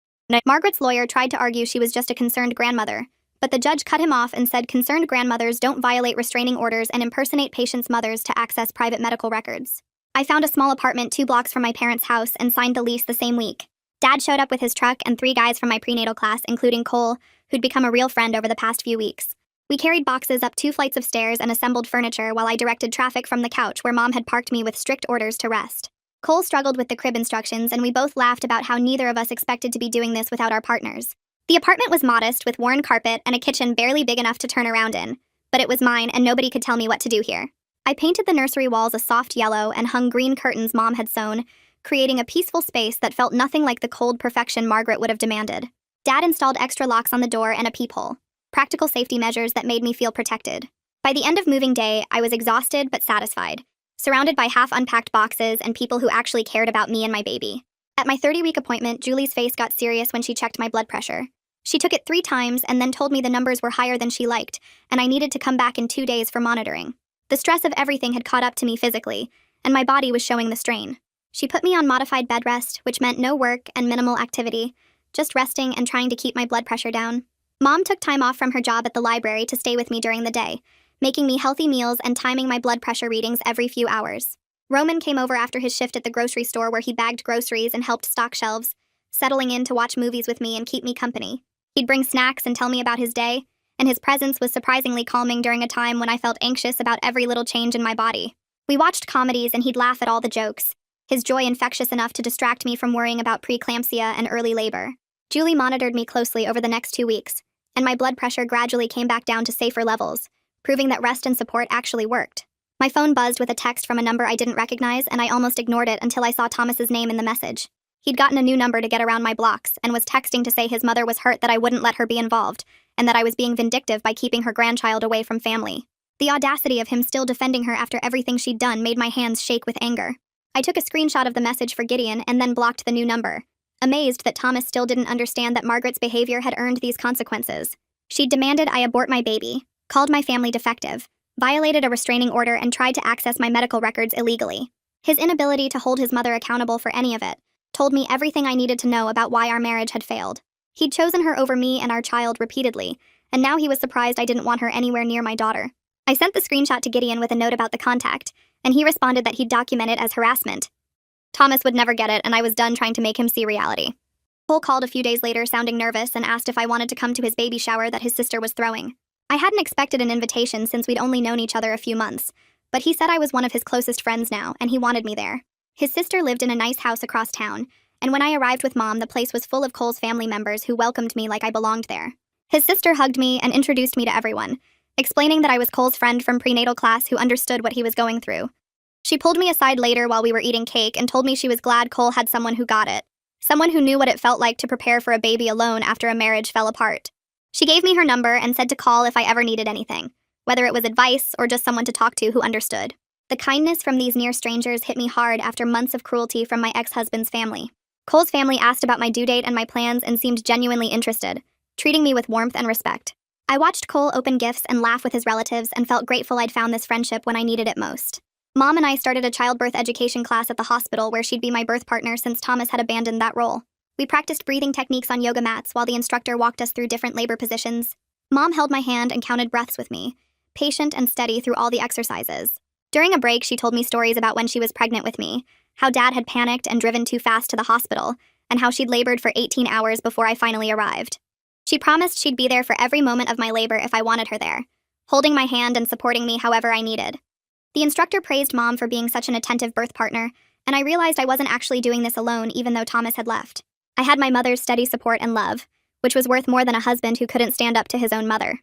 Margaret's lawyer tried to argue she was just a concerned grandmother, but the judge cut him off and said concerned grandmothers don't violate restraining orders and impersonate patients' mothers to access private medical records. I found a small apartment 2 blocks from my parents' house and signed the lease the same week. Dad showed up with his truck and 3 guys from my prenatal class, including Cole, who'd become a real friend over the past few weeks. We carried boxes up 2 flights of stairs and assembled furniture while I directed traffic from the couch where Mom had parked me with strict orders to rest. Cole struggled with the crib instructions, and we both laughed about how neither of us expected to be doing this without our partners. The apartment was modest, with worn carpet and a kitchen barely big enough to turn around in, but it was mine and nobody could tell me what to do here. I painted the nursery walls a soft yellow and hung green curtains Mom had sewn, creating a peaceful space that felt nothing like the cold perfection Margaret would have demanded. Dad installed extra locks on the door and a peephole, practical safety measures that made me feel protected. By the end of moving day, I was exhausted but satisfied, surrounded by half-unpacked boxes and people who actually cared about me and my baby. At my 30-week appointment, Julie's face got serious when she checked my blood pressure. She took it 3 times and then told me the numbers were higher than she liked, and I needed to come back in 2 days for monitoring. The stress of everything had caught up to me physically, and my body was showing the strain. She put me on modified bed rest, which meant no work and minimal activity, just resting and trying to keep my blood pressure down. Mom took time off from her job at the library to stay with me during the day, making me healthy meals and timing my blood pressure readings every few hours. Roman came over after his shift at the grocery store where he bagged groceries and helped stock shelves, settling in to watch movies with me and keep me company. He'd bring snacks and tell me about his day, and his presence was surprisingly calming during a time when I felt anxious about every little change in my body. We watched comedies and he'd laugh at all the jokes, his joy infectious enough to distract me from worrying about preeclampsia and early labor. Julie monitored me closely over the next 2 weeks, and my blood pressure gradually came back down to safer levels, proving that rest and support actually worked. My phone buzzed with a text from a number I didn't recognize, and I almost ignored it until I saw Thomas's name in the message. He'd gotten a new number to get around my blocks and was texting to say his mother was hurt that I wouldn't let her be involved, and that I was being vindictive by keeping her grandchild away from family. The audacity of him still defending her after everything she'd done made my hands shake with anger. I took a screenshot of the message for Gideon and then blocked the new number, amazed that Thomas still didn't understand that Margaret's behavior had earned these consequences. She'd demanded I abort my baby, called my family defective, violated a restraining order, and tried to access my medical records illegally. His inability to hold his mother accountable for any of it told me everything I needed to know about why our marriage had failed. He'd chosen her over me and our child repeatedly, and now he was surprised I didn't want her anywhere near my daughter. I sent the screenshot to Gideon with a note about the contact, and he responded that he'd document it as harassment. Thomas would never get it, and I was done trying to make him see reality. Cole called a few days later sounding nervous and asked if I wanted to come to his baby shower that his sister was throwing. I hadn't expected an invitation since we'd only known each other a few months, but he said I was one of his closest friends now, and he wanted me there. His sister lived in a nice house across town, and when I arrived with Mom, the place was full of Cole's family members who welcomed me like I belonged there. His sister hugged me and introduced me to everyone, explaining that I was Cole's friend from prenatal class who understood what he was going through. She pulled me aside later while we were eating cake and told me she was glad Cole had someone who got it, someone who knew what it felt like to prepare for a baby alone after a marriage fell apart. She gave me her number and said to call if I ever needed anything, whether it was advice or just someone to talk to who understood. The kindness from these near strangers hit me hard after months of cruelty from my ex-husband's family. Cole's family asked about my due date and my plans and seemed genuinely interested, treating me with warmth and respect. I watched Cole open gifts and laugh with his relatives and felt grateful I'd found this friendship when I needed it most. Mom and I started a childbirth education class at the hospital where she'd be my birth partner since Thomas had abandoned that role. We practiced breathing techniques on yoga mats while the instructor walked us through different labor positions. Mom held my hand and counted breaths with me, patient and steady through all the exercises. During a break, she told me stories about when she was pregnant with me, how Dad had panicked and driven too fast to the hospital, and how she'd labored for 18 hours before I finally arrived. She promised she'd be there for every moment of my labor if I wanted her there, holding my hand and supporting me however I needed. The instructor praised Mom for being such an attentive birth partner, and I realized I wasn't actually doing this alone even though Thomas had left. I had my mother's steady support and love, which was worth more than a husband who couldn't stand up to his own mother.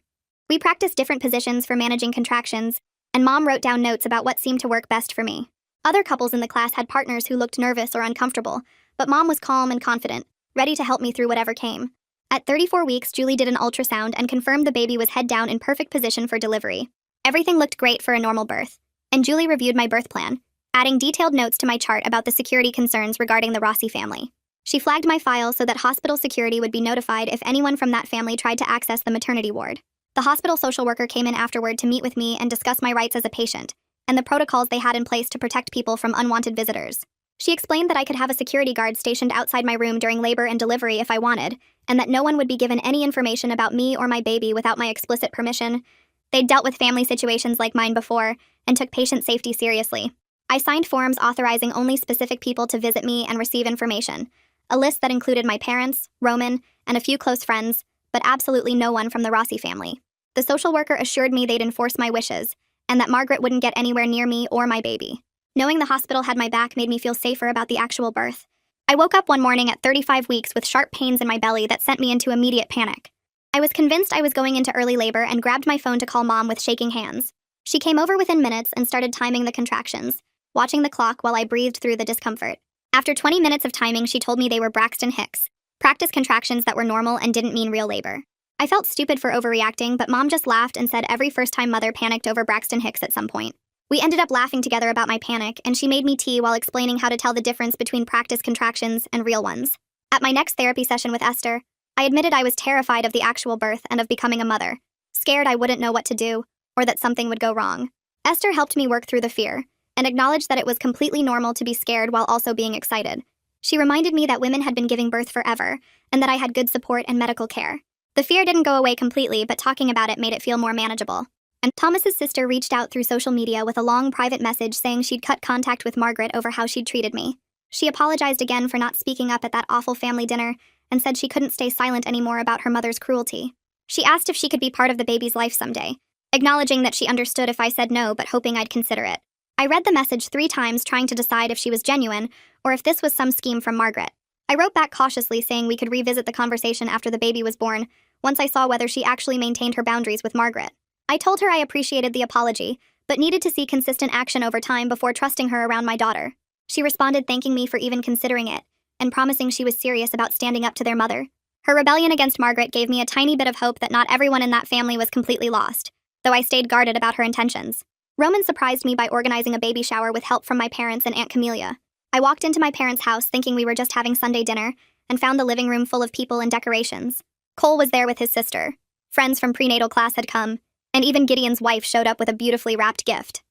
We practiced different positions for managing contractions, and Mom wrote down notes about what seemed to work best for me. Other couples in the class had partners who looked nervous or uncomfortable, but Mom was calm and confident, ready to help me through whatever came. At 34 weeks, Julie did an ultrasound and confirmed the baby was head down in perfect position for delivery. Everything looked great for a normal birth, and Julie reviewed my birth plan, adding detailed notes to my chart about the security concerns regarding the Rossi family. She flagged my file so that hospital security would be notified if anyone from that family tried to access the maternity ward. The hospital social worker came in afterward to meet with me and discuss my rights as a patient, and the protocols they had in place to protect people from unwanted visitors. She explained that I could have a security guard stationed outside my room during labor and delivery if I wanted, and that no one would be given any information about me or my baby without my explicit permission. They'd dealt with family situations like mine before, and took patient safety seriously. I signed forms authorizing only specific people to visit me and receive information, a list that included my parents, Roman, and a few close friends, but absolutely no one from the Rossi family. The social worker assured me they'd enforce my wishes, and that Margaret wouldn't get anywhere near me or my baby. Knowing the hospital had my back made me feel safer about the actual birth. I woke up one morning at 35 weeks with sharp pains in my belly that sent me into immediate panic. I was convinced I was going into early labor and grabbed my phone to call Mom with shaking hands. She came over within minutes and started timing the contractions, watching the clock while I breathed through the discomfort. After 20 minutes of timing, she told me they were Braxton Hicks, practice contractions that were normal and didn't mean real labor. I felt stupid for overreacting, but Mom just laughed and said every first-time mother panicked over Braxton Hicks at some point. We ended up laughing together about my panic, and she made me tea while explaining how to tell the difference between practice contractions and real ones. At my next therapy session with Esther, I admitted I was terrified of the actual birth and of becoming a mother, scared I wouldn't know what to do, or that something would go wrong. Esther helped me work through the fear, and acknowledged that it was completely normal to be scared while also being excited. She reminded me that women had been giving birth forever, and that I had good support and medical care. The fear didn't go away completely, but talking about it made it feel more manageable. and Thomas's sister reached out through social media with a long private message saying she'd cut contact with Margaret over how she'd treated me. She apologized again for not speaking up at that awful family dinner and said she couldn't stay silent anymore about her mother's cruelty. She asked if she could be part of the baby's life someday, acknowledging that she understood if I said no but hoping I'd consider it. I read the message 3 times trying to decide if she was genuine or if this was some scheme from Margaret. I wrote back cautiously saying we could revisit the conversation after the baby was born, once I saw whether she actually maintained her boundaries with Margaret. I told her I appreciated the apology, but needed to see consistent action over time before trusting her around my daughter. She responded thanking me for even considering it, and promising she was serious about standing up to their mother. Her rebellion against Margaret gave me a tiny bit of hope that not everyone in that family was completely lost, though I stayed guarded about her intentions. Roman surprised me by organizing a baby shower with help from my parents and Aunt Camelia. I walked into my parents' house thinking we were just having Sunday dinner, and found the living room full of people and decorations. Cole was there with his sister. Friends from prenatal class had come, and even Gideon's wife showed up with a beautifully wrapped gift.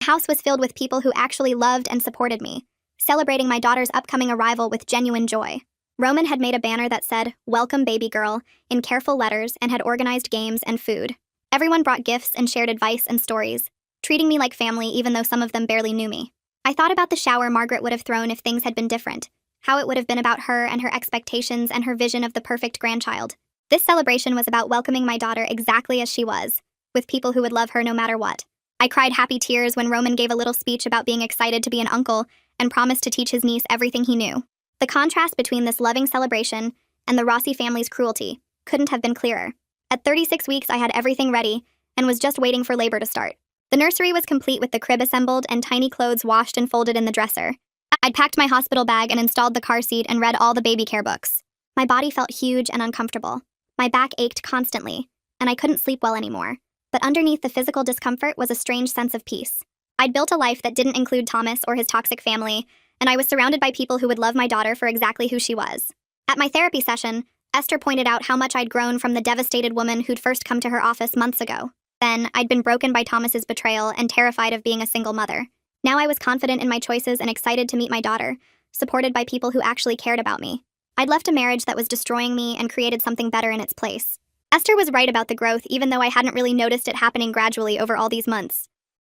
The house was filled with people who actually loved and supported me, celebrating my daughter's upcoming arrival with genuine joy. Roman had made a banner that said, "Welcome baby girl," in careful letters and had organized games and food. Everyone brought gifts and shared advice and stories, treating me like family even though some of them barely knew me. I thought about the shower Margaret would have thrown if things had been different, how it would have been about her and her expectations and her vision of the perfect grandchild. This celebration was about welcoming my daughter exactly as she was, with people who would love her no matter what. I cried happy tears when Roman gave a little speech about being excited to be an uncle and promised to teach his niece everything he knew. The contrast between this loving celebration and the Rossi family's cruelty couldn't have been clearer. At 36 weeks, I had everything ready and was just waiting for labor to start. The nursery was complete with the crib assembled and tiny clothes washed and folded in the dresser. I'd packed my hospital bag and installed the car seat and read all the baby care books. My body felt huge and uncomfortable. My back ached constantly, and I couldn't sleep well anymore. But underneath the physical discomfort was a strange sense of peace. I'd built a life that didn't include Thomas or his toxic family, and I was surrounded by people who would love my daughter for exactly who she was. At my therapy session, Esther pointed out how much I'd grown from the devastated woman who'd first come to her office months ago. Then, I'd been broken by Thomas's betrayal and terrified of being a single mother. Now I was confident in my choices and excited to meet my daughter, supported by people who actually cared about me. I'd left a marriage that was destroying me and created something better in its place. Esther was right about the growth, even though I hadn't really noticed it happening gradually over all these months.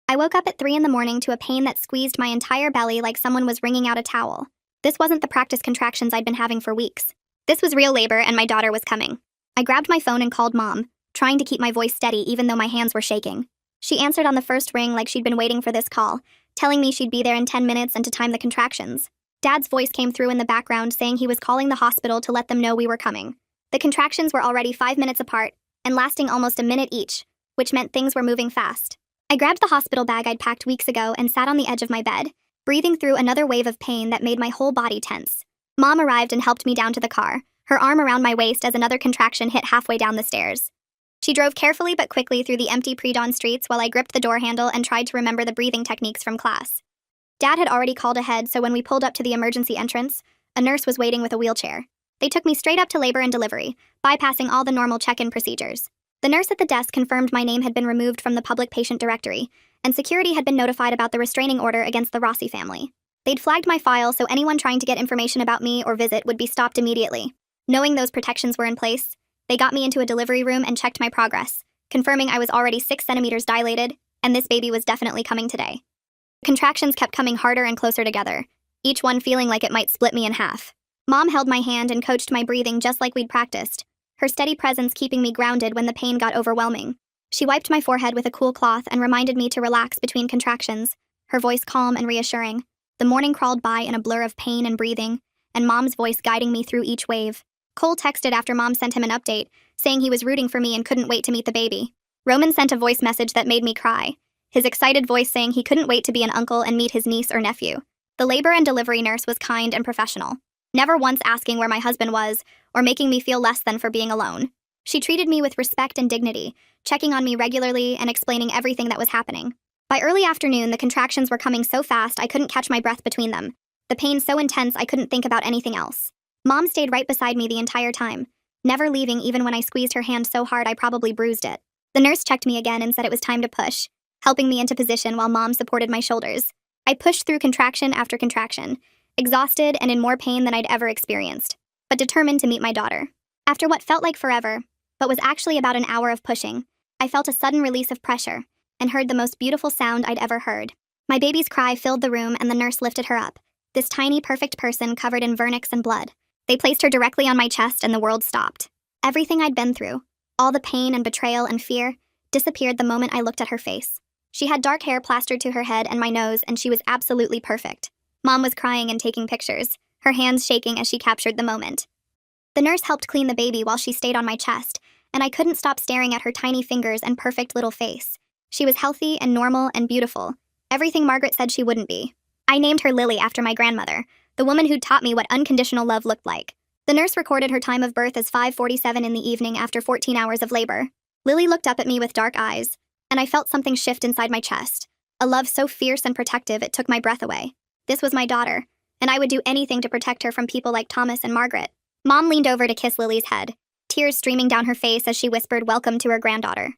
I woke up at 3 in the morning to a pain that squeezed my entire belly like someone was wringing out a towel. This wasn't the practice contractions I'd been having for weeks. This was real labor, and my daughter was coming. I grabbed my phone and called Mom, trying to keep my voice steady even though my hands were shaking. She answered on the first ring like she'd been waiting for this call, telling me she'd be there in 10 minutes and to time the contractions. Dad's voice came through in the background saying he was calling the hospital to let them know we were coming. The contractions were already 5 minutes apart and lasting almost a minute each, which meant things were moving fast. I grabbed the hospital bag I'd packed weeks ago and sat on the edge of my bed, breathing through another wave of pain that made my whole body tense. Mom arrived and helped me down to the car, her arm around my waist as another contraction hit halfway down the stairs. She drove carefully but quickly through the empty pre-dawn streets while I gripped the door handle and tried to remember the breathing techniques from class. Dad had already called ahead, so when we pulled up to the emergency entrance, a nurse was waiting with a wheelchair. They took me straight up to labor and delivery, bypassing all the normal check-in procedures. The nurse at the desk confirmed my name had been removed from the public patient directory, and security had been notified about the restraining order against the Rossi family. They'd flagged my file so anyone trying to get information about me or visit would be stopped immediately. Knowing those protections were in place, they got me into a delivery room and checked my progress, confirming I was already 6 centimeters dilated, and this baby was definitely coming today. Contractions kept coming harder and closer together, each one feeling like it might split me in half. Mom held my hand and coached my breathing just like we'd practiced, her steady presence keeping me grounded when the pain got overwhelming. She wiped my forehead with a cool cloth and reminded me to relax between contractions, her voice calm and reassuring. The morning crawled by in a blur of pain and breathing, and Mom's voice guiding me through each wave. Cole texted after Mom sent him an update, saying he was rooting for me and couldn't wait to meet the baby. Roman sent a voice message that made me cry, his excited voice saying he couldn't wait to be an uncle and meet his niece or nephew. The labor and delivery nurse was kind and professional, never once asking where my husband was or making me feel less than for being alone. She treated me with respect and dignity, checking on me regularly and explaining everything that was happening. By early afternoon, the contractions were coming so fast I couldn't catch my breath between them, the pain so intense I couldn't think about anything else. Mom stayed right beside me the entire time, never leaving even when I squeezed her hand so hard I probably bruised it. The nurse checked me again and said it was time to push, helping me into position while Mom supported my shoulders. I pushed through contraction after contraction, exhausted and in more pain than I'd ever experienced, but determined to meet my daughter. After what felt like forever, but was actually about an hour of pushing, I felt a sudden release of pressure and heard the most beautiful sound I'd ever heard. My baby's cry filled the room and the nurse lifted her up, this tiny, perfect person covered in vernix and blood. They placed her directly on my chest and the world stopped. Everything I'd been through, all the pain and betrayal and fear, disappeared the moment I looked at her face. She had dark hair plastered to her head and my nose, and she was absolutely perfect. Mom was crying and taking pictures, her hands shaking as she captured the moment. The nurse helped clean the baby while she stayed on my chest, and I couldn't stop staring at her tiny fingers and perfect little face. She was healthy and normal and beautiful, everything Margaret said she wouldn't be. I named her Lily after my grandmother, the woman who'd taught me what unconditional love looked like. The nurse recorded her time of birth as 5:47 in the evening after 14 hours of labor. Lily looked up at me with dark eyes, and I felt something shift inside my chest, a love so fierce and protective it took my breath away. This was my daughter, and I would do anything to protect her from people like Thomas and Margaret. Mom leaned over to kiss Lily's head, tears streaming down her face as she whispered welcome to her granddaughter.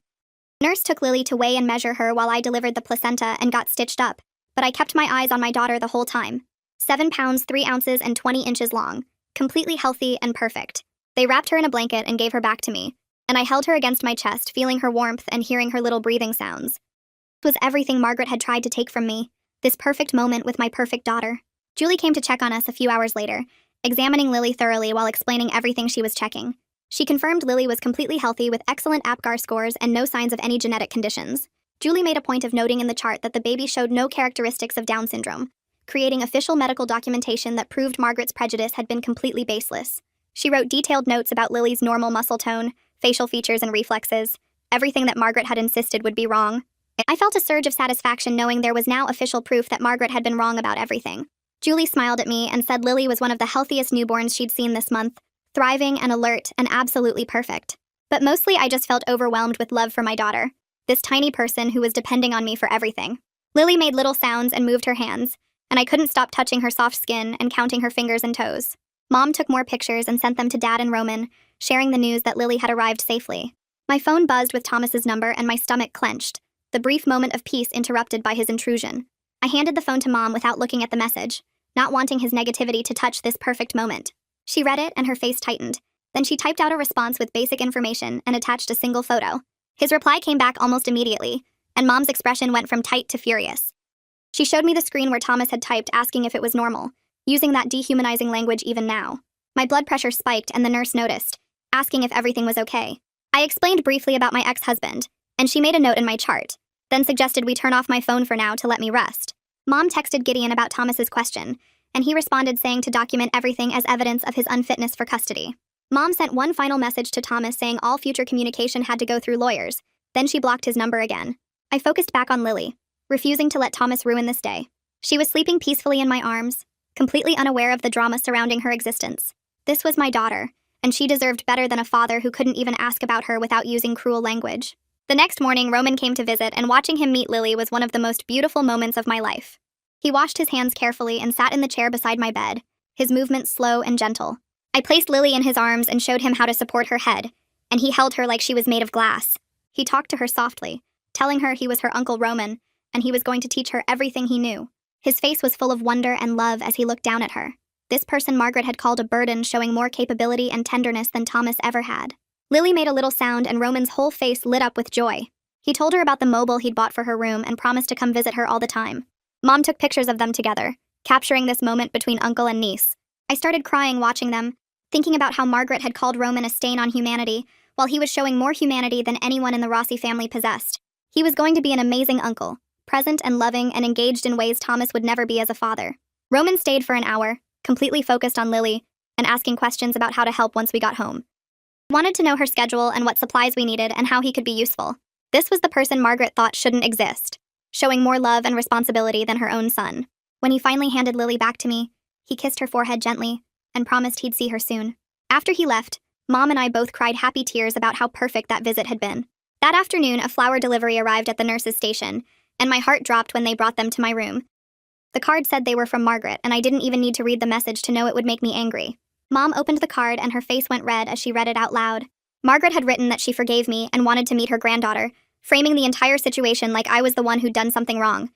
Nurse took Lily to weigh and measure her while I delivered the placenta and got stitched up, but I kept my eyes on my daughter the whole time. 7 pounds, 3 ounces, and 20 inches long, completely healthy and perfect. They wrapped her in a blanket and gave her back to me, and I held her against my chest, feeling her warmth and hearing her little breathing sounds. It was everything Margaret had tried to take from me, this perfect moment with my perfect daughter. Julie came to check on us a few hours later, examining Lily thoroughly while explaining everything she was checking. She confirmed Lily was completely healthy with excellent APGAR scores and no signs of any genetic conditions. Julie made a point of noting in the chart that the baby showed no characteristics of Down syndrome, creating official medical documentation that proved Margaret's prejudice had been completely baseless. She wrote detailed notes about Lily's normal muscle tone, facial features and reflexes, everything that Margaret had insisted would be wrong. I felt a surge of satisfaction knowing there was now official proof that Margaret had been wrong about everything. Julie smiled at me and said Lily was one of the healthiest newborns she'd seen this month, thriving and alert and absolutely perfect. But mostly I just felt overwhelmed with love for my daughter, this tiny person who was depending on me for everything. Lily made little sounds and moved her hands, and I couldn't stop touching her soft skin and counting her fingers and toes. Mom took more pictures and sent them to Dad and Roman, sharing the news that Lily had arrived safely. My phone buzzed with Thomas's number and my stomach clenched, the brief moment of peace interrupted by his intrusion. I handed the phone to Mom without looking at the message, not wanting his negativity to touch this perfect moment. She read it and her face tightened. Then she typed out a response with basic information and attached a single photo. His reply came back almost immediately, and Mom's expression went from tight to furious. She showed me the screen where Thomas had typed asking if it was normal, using that dehumanizing language even now. My blood pressure spiked and the nurse noticed, asking if everything was okay. I explained briefly about my ex-husband, and she made a note in my chart, then suggested we turn off my phone for now to let me rest. Mom texted Gideon about Thomas's question, and he responded saying to document everything as evidence of his unfitness for custody. Mom sent one final message to Thomas saying all future communication had to go through lawyers, then she blocked his number again. I focused back on Lily, refusing to let Thomas ruin this day. She was sleeping peacefully in my arms, completely unaware of the drama surrounding her existence. This was my daughter, and she deserved better than a father who couldn't even ask about her without using cruel language. The next morning, Roman came to visit, and watching him meet Lily was one of the most beautiful moments of my life. He washed his hands carefully and sat in the chair beside my bed, his movements slow and gentle. I placed Lily in his arms and showed him how to support her head, and he held her like she was made of glass. He talked to her softly, telling her he was her Uncle Roman, and he was going to teach her everything he knew. His face was full of wonder and love as he looked down at her. This person Margaret had called a burden, showing more capability and tenderness than Thomas ever had. Lily made a little sound and Roman's whole face lit up with joy. He told her about the mobile he'd bought for her room and promised to come visit her all the time. Mom took pictures of them together, capturing this moment between uncle and niece. I started crying watching them, thinking about how Margaret had called Roman a stain on humanity, while he was showing more humanity than anyone in the Rossi family possessed. He was going to be an amazing uncle, present and loving and engaged in ways Thomas would never be as a father. Roman stayed for an hour, completely focused on Lily, and asking questions about how to help once we got home. He wanted to know her schedule and what supplies we needed and how he could be useful. This was the person Margaret thought shouldn't exist, showing more love and responsibility than her own son. When he finally handed Lily back to me, he kissed her forehead gently and promised he'd see her soon. After he left, Mom and I both cried happy tears about how perfect that visit had been. That afternoon, a flower delivery arrived at the nurse's station, and my heart dropped when they brought them to my room. The card said they were from Margaret, and I didn't even need to read the message to know it would make me angry. Mom opened the card and her face went red as she read it out loud. Margaret had written that she forgave me and wanted to meet her granddaughter, framing the entire situation like I was the one who'd done something wrong.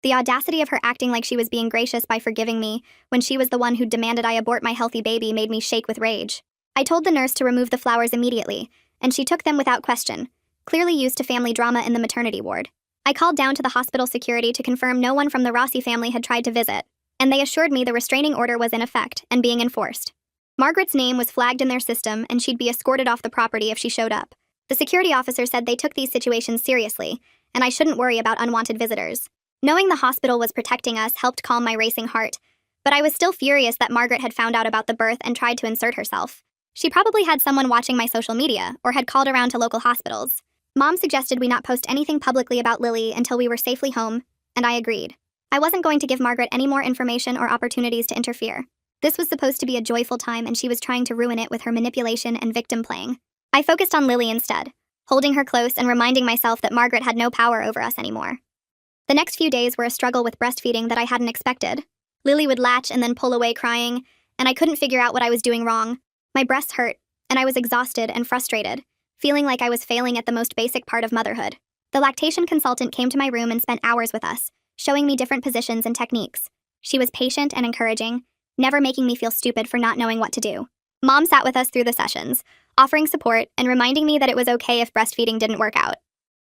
The audacity of her acting like she was being gracious by forgiving me when she was the one who demanded I abort my healthy baby made me shake with rage. I told the nurse to remove the flowers immediately, and she took them without question, clearly used to family drama in the maternity ward. I called down to the hospital security to confirm no one from the Rossi family had tried to visit, and they assured me the restraining order was in effect and being enforced. Margaret's name was flagged in their system, and she'd be escorted off the property if she showed up. The security officer said they took these situations seriously, and I shouldn't worry about unwanted visitors. Knowing the hospital was protecting us helped calm my racing heart, but I was still furious that Margaret had found out about the birth and tried to insert herself. She probably had someone watching my social media, or had called around to local hospitals. Mom suggested we not post anything publicly about Lily until we were safely home, and I agreed. I wasn't going to give Margaret any more information or opportunities to interfere. This was supposed to be a joyful time, and she was trying to ruin it with her manipulation and victim playing. I focused on Lily instead, holding her close and reminding myself that Margaret had no power over us anymore. The next few days were a struggle with breastfeeding that I hadn't expected. Lily would latch and then pull away crying, and I couldn't figure out what I was doing wrong. My breasts hurt, and I was exhausted and frustrated, feeling like I was failing at the most basic part of motherhood. The lactation consultant came to my room and spent hours with us, showing me different positions and techniques. She was patient and encouraging, never making me feel stupid for not knowing what to do. Mom sat with us through the sessions, offering support and reminding me that it was okay if breastfeeding didn't work out.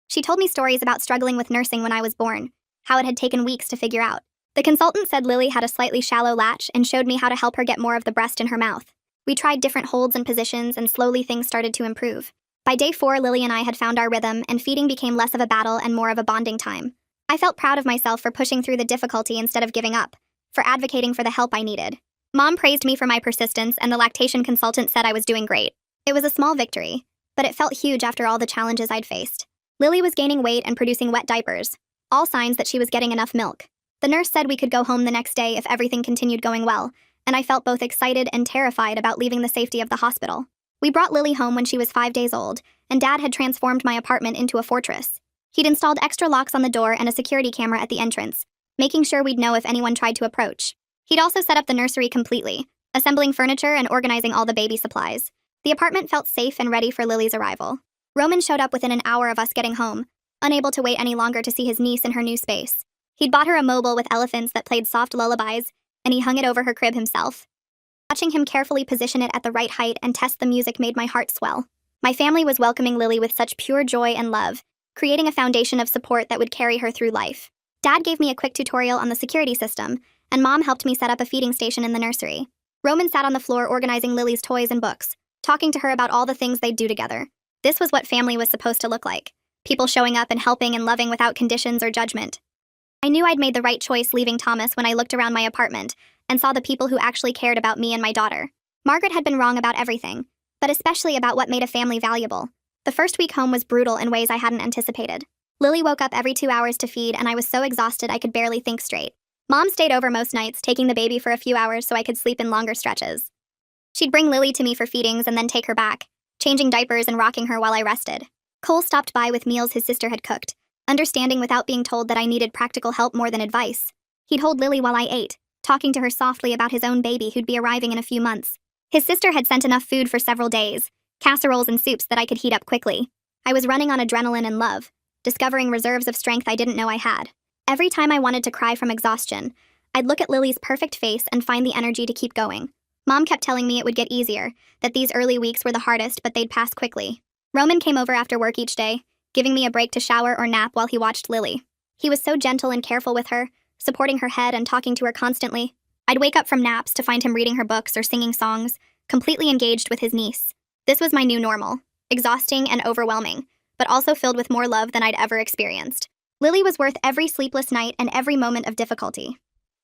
She told me stories about struggling with nursing when I was born, how it had taken weeks to figure out. The consultant said Lily had a slightly shallow latch and showed me how to help her get more of the breast in her mouth. We tried different holds and positions, and slowly things started to improve. By day 4, Lily and I had found our rhythm, and feeding became less of a battle and more of a bonding time. I felt proud of myself for pushing through the difficulty instead of giving up, for advocating for the help I needed. Mom praised me for my persistence, and the lactation consultant said I was doing great. It was a small victory, but it felt huge after all the challenges I'd faced. Lily was gaining weight and producing wet diapers, all signs that she was getting enough milk. The nurse said we could go home the next day if everything continued going well, and I felt both excited and terrified about leaving the safety of the hospital. We brought Lily home when she was 5 days old, and Dad had transformed my apartment into a fortress. He'd installed extra locks on the door and a security camera at the entrance, making sure we'd know if anyone tried to approach. He'd also set up the nursery completely, assembling furniture and organizing all the baby supplies. The apartment felt safe and ready for Lily's arrival. Roman showed up within an hour of us getting home, unable to wait any longer to see his niece in her new space. He'd bought her a mobile with elephants that played soft lullabies, and he hung it over her crib himself. Watching him carefully position it at the right height and test the music made my heart swell. My family was welcoming Lily with such pure joy and love, creating a foundation of support that would carry her through life. Dad gave me a quick tutorial on the security system, and Mom helped me set up a feeding station in the nursery. Roman sat on the floor organizing Lily's toys and books, talking to her about all the things they'd do together. This was what family was supposed to look like. People showing up and helping and loving without conditions or judgment. I knew I'd made the right choice leaving Thomas when I looked around my apartment and saw the people who actually cared about me and my daughter. Margaret had been wrong about everything, but especially about what made a family valuable. The first week home was brutal in ways I hadn't anticipated. Lily woke up every 2 hours to feed, and I was so exhausted I could barely think straight. Mom stayed over most nights, taking the baby for a few hours so I could sleep in longer stretches. She'd bring Lily to me for feedings and then take her back, changing diapers and rocking her while I rested. Cole stopped by with meals his sister had cooked, understanding without being told that I needed practical help more than advice. He'd hold Lily while I ate, talking to her softly about his own baby who'd be arriving in a few months. His sister had sent enough food for several days, casseroles and soups that I could heat up quickly. I was running on adrenaline and love, discovering reserves of strength I didn't know I had. Every time I wanted to cry from exhaustion, I'd look at Lily's perfect face and find the energy to keep going. Mom kept telling me it would get easier, that these early weeks were the hardest, but they'd pass quickly. Roman came over after work each day, giving me a break to shower or nap while he watched Lily. He was so gentle and careful with her, supporting her head and talking to her constantly. I'd wake up from naps to find him reading her books or singing songs, completely engaged with his niece. This was my new normal, exhausting and overwhelming, but also filled with more love than I'd ever experienced. Lily was worth every sleepless night and every moment of difficulty.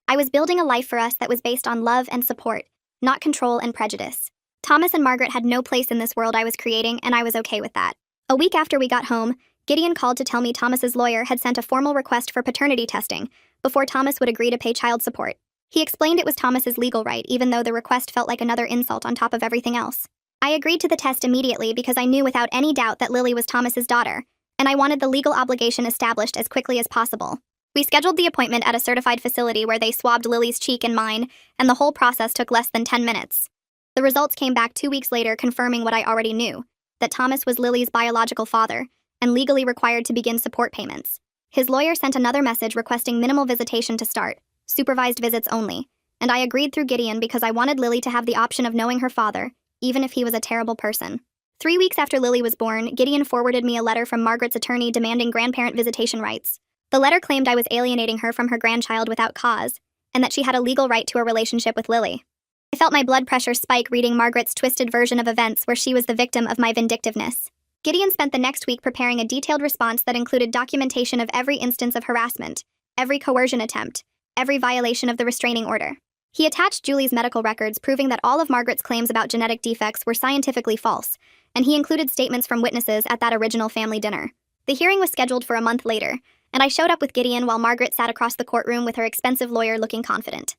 I was building a life for us that was based on love and support, not control and prejudice. Thomas and Margaret had no place in this world I was creating, and I was okay with that. A week after we got home, Gideon called to tell me Thomas's lawyer had sent a formal request for paternity testing before Thomas would agree to pay child support. He explained it was Thomas's legal right, even though the request felt like another insult on top of everything else. I agreed to the test immediately because I knew without any doubt that Lily was Thomas's daughter, and I wanted the legal obligation established as quickly as possible. We scheduled the appointment at a certified facility where they swabbed Lily's cheek and mine, and the whole process took less than 10 minutes. The results came back 2 weeks later confirming what I already knew, that Thomas was Lily's biological father, and legally required to begin support payments. His lawyer sent another message requesting minimal visitation to start, supervised visits only, and I agreed through Gideon because I wanted Lily to have the option of knowing her father, even if he was a terrible person. 3 weeks after Lily was born, Gideon forwarded me a letter from Margaret's attorney demanding grandparent visitation rights. The letter claimed I was alienating her from her grandchild without cause, and that she had a legal right to a relationship with Lily. I felt my blood pressure spike reading Margaret's twisted version of events where she was the victim of my vindictiveness. Gideon spent the next week preparing a detailed response that included documentation of every instance of harassment, every coercion attempt, every violation of the restraining order. He attached Julie's medical records proving that all of Margaret's claims about genetic defects were scientifically false, and he included statements from witnesses at that original family dinner. The hearing was scheduled for a month later, and I showed up with Gideon while Margaret sat across the courtroom with her expensive lawyer looking confident.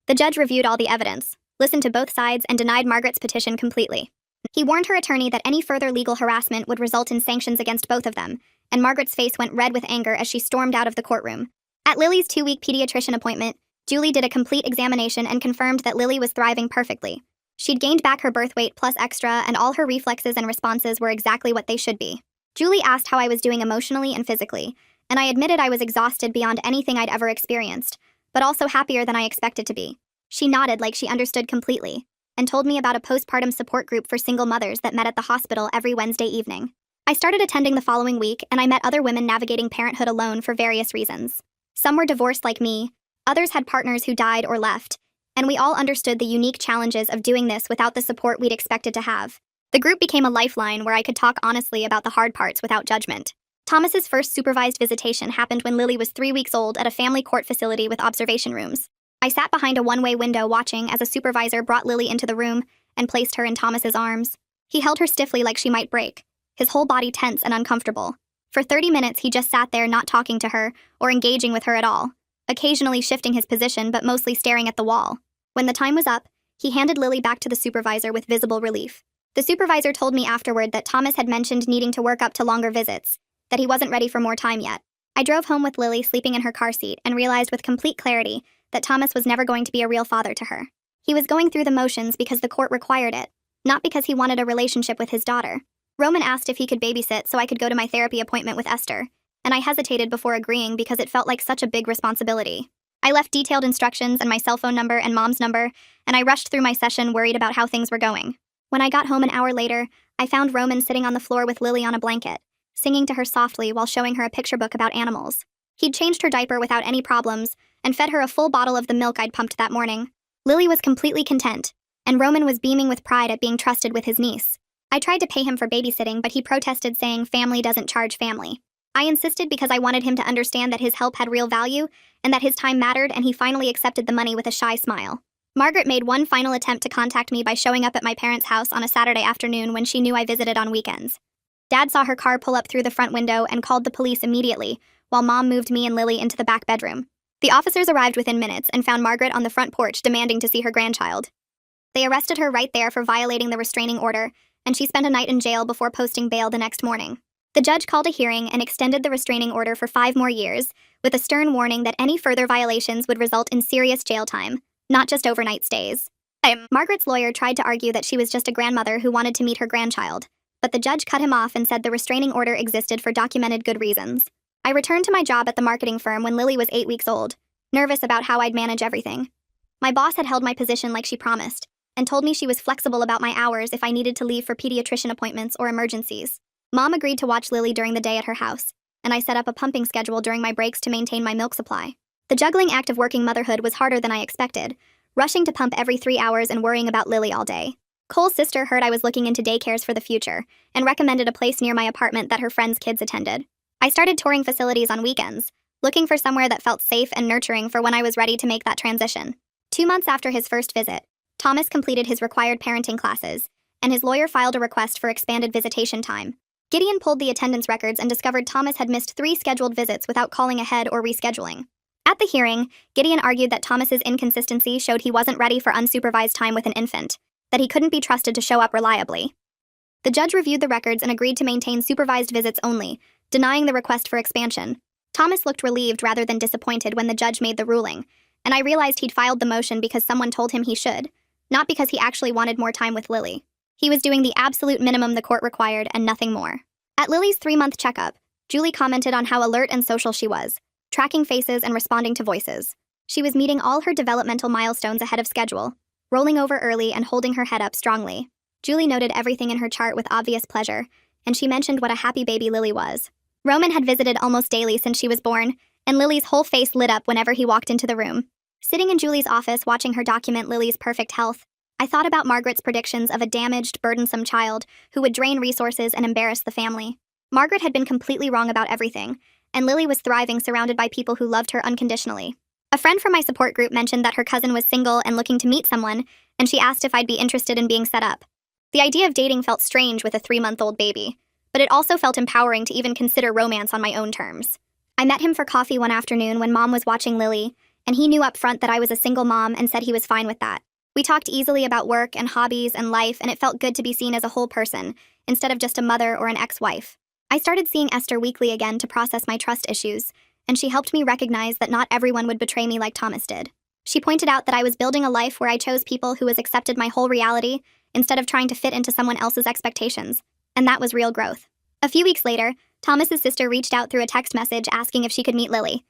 The judge reviewed all the evidence, listened to both sides, and denied Margaret's petition completely. He warned her attorney that any further legal harassment would result in sanctions against both of them, and Margaret's face went red with anger as she stormed out of the courtroom. At Lily's 2-week pediatrician appointment, Julie did a complete examination and confirmed that Lily was thriving perfectly. She'd gained back her birth weight plus extra, and all her reflexes and responses were exactly what they should be. Julie asked how I was doing emotionally and physically, and I admitted I was exhausted beyond anything I'd ever experienced, but also happier than I expected to be. She nodded like she understood completely, and told me about a postpartum support group for single mothers that met at the hospital every Wednesday evening. I started attending the following week, and I met other women navigating parenthood alone for various reasons. Some were divorced like me, others had partners who died or left, and we all understood the unique challenges of doing this without the support we'd expected to have. The group became a lifeline where I could talk honestly about the hard parts without judgment. Thomas's first supervised visitation happened when Lily was 3 weeks old at a family court facility with observation rooms. I sat behind a one-way window watching as a supervisor brought Lily into the room and placed her in Thomas's arms. He held her stiffly like she might break, his whole body tense and uncomfortable. For 30 minutes, he just sat there not talking to her or engaging with her at all, occasionally shifting his position but mostly staring at the wall. When the time was up, he handed Lily back to the supervisor with visible relief. The supervisor told me afterward that Thomas had mentioned needing to work up to longer visits, that he wasn't ready for more time yet. I drove home with Lily sleeping in her car seat and realized with complete clarity that Thomas was never going to be a real father to her. He was going through the motions because the court required it, not because he wanted a relationship with his daughter. Roman asked if he could babysit so I could go to my therapy appointment with Esther, and I hesitated before agreeing because it felt like such a big responsibility. I left detailed instructions and my cell phone number and mom's number, and I rushed through my session worried about how things were going. When I got home an hour later, I found Roman sitting on the floor with Lily on a blanket, singing to her softly while showing her a picture book about animals. He'd changed her diaper without any problems and fed her a full bottle of the milk I'd pumped that morning. Lily was completely content, and Roman was beaming with pride at being trusted with his niece. I tried to pay him for babysitting, but he protested, saying family doesn't charge family. I insisted because I wanted him to understand that his help had real value and that his time mattered, and he finally accepted the money with a shy smile. Margaret made one final attempt to contact me by showing up at my parents' house on a Saturday afternoon when she knew I visited on weekends. Dad saw her car pull up through the front window and called the police immediately, while Mom moved me and Lily into the back bedroom. The officers arrived within minutes and found Margaret on the front porch demanding to see her grandchild. They arrested her right there for violating the restraining order, and she spent a night in jail before posting bail the next morning. The judge called a hearing and extended the restraining order for 5 more years, with a stern warning that any further violations would result in serious jail time, not just overnight stays. Margaret's lawyer tried to argue that she was just a grandmother who wanted to meet her grandchild, but the judge cut him off and said the restraining order existed for documented good reasons. I returned to my job at the marketing firm when Lily was 8 weeks old, nervous about how I'd manage everything. My boss had held my position like she promised, and told me she was flexible about my hours if I needed to leave for pediatrician appointments or emergencies. Mom agreed to watch Lily during the day at her house, and I set up a pumping schedule during my breaks to maintain my milk supply. The juggling act of working motherhood was harder than I expected, rushing to pump every 3 hours and worrying about Lily all day. Cole's sister heard I was looking into daycares for the future, and recommended a place near my apartment that her friends' kids attended. I started touring facilities on weekends, looking for somewhere that felt safe and nurturing for when I was ready to make that transition. 2 months after his first visit, Thomas completed his required parenting classes, and his lawyer filed a request for expanded visitation time. Gideon pulled the attendance records and discovered Thomas had missed 3 scheduled visits without calling ahead or rescheduling. At the hearing, Gideon argued that Thomas's inconsistency showed he wasn't ready for unsupervised time with an infant, that he couldn't be trusted to show up reliably. The judge reviewed the records and agreed to maintain supervised visits only, denying the request for expansion. Thomas looked relieved rather than disappointed when the judge made the ruling, and I realized he'd filed the motion because someone told him he should, not because he actually wanted more time with Lily. He was doing the absolute minimum the court required and nothing more. At Lily's 3-month checkup, Julie commented on how alert and social she was, tracking faces and responding to voices. She was meeting all her developmental milestones ahead of schedule, rolling over early and holding her head up strongly. Julie noted everything in her chart with obvious pleasure, and she mentioned what a happy baby Lily was. Roman had visited almost daily since she was born, and Lily's whole face lit up whenever he walked into the room. Sitting in Julie's office watching her document Lily's perfect health, I thought about Margaret's predictions of a damaged, burdensome child who would drain resources and embarrass the family. Margaret had been completely wrong about everything, and Lily was thriving surrounded by people who loved her unconditionally. A friend from my support group mentioned that her cousin was single and looking to meet someone, and she asked if I'd be interested in being set up. The idea of dating felt strange with a 3-month-old baby, but it also felt empowering to even consider romance on my own terms. I met him for coffee one afternoon when Mom was watching Lily, and he knew up front that I was a single mom and said he was fine with that. We talked easily about work and hobbies and life, and it felt good to be seen as a whole person, instead of just a mother or an ex-wife. I started seeing Esther weekly again to process my trust issues, and she helped me recognize that not everyone would betray me like Thomas did. She pointed out that I was building a life where I chose people who accepted my whole reality instead of trying to fit into someone else's expectations, and that was real growth. A few weeks later, Thomas's sister reached out through a text message asking if she could meet Lily.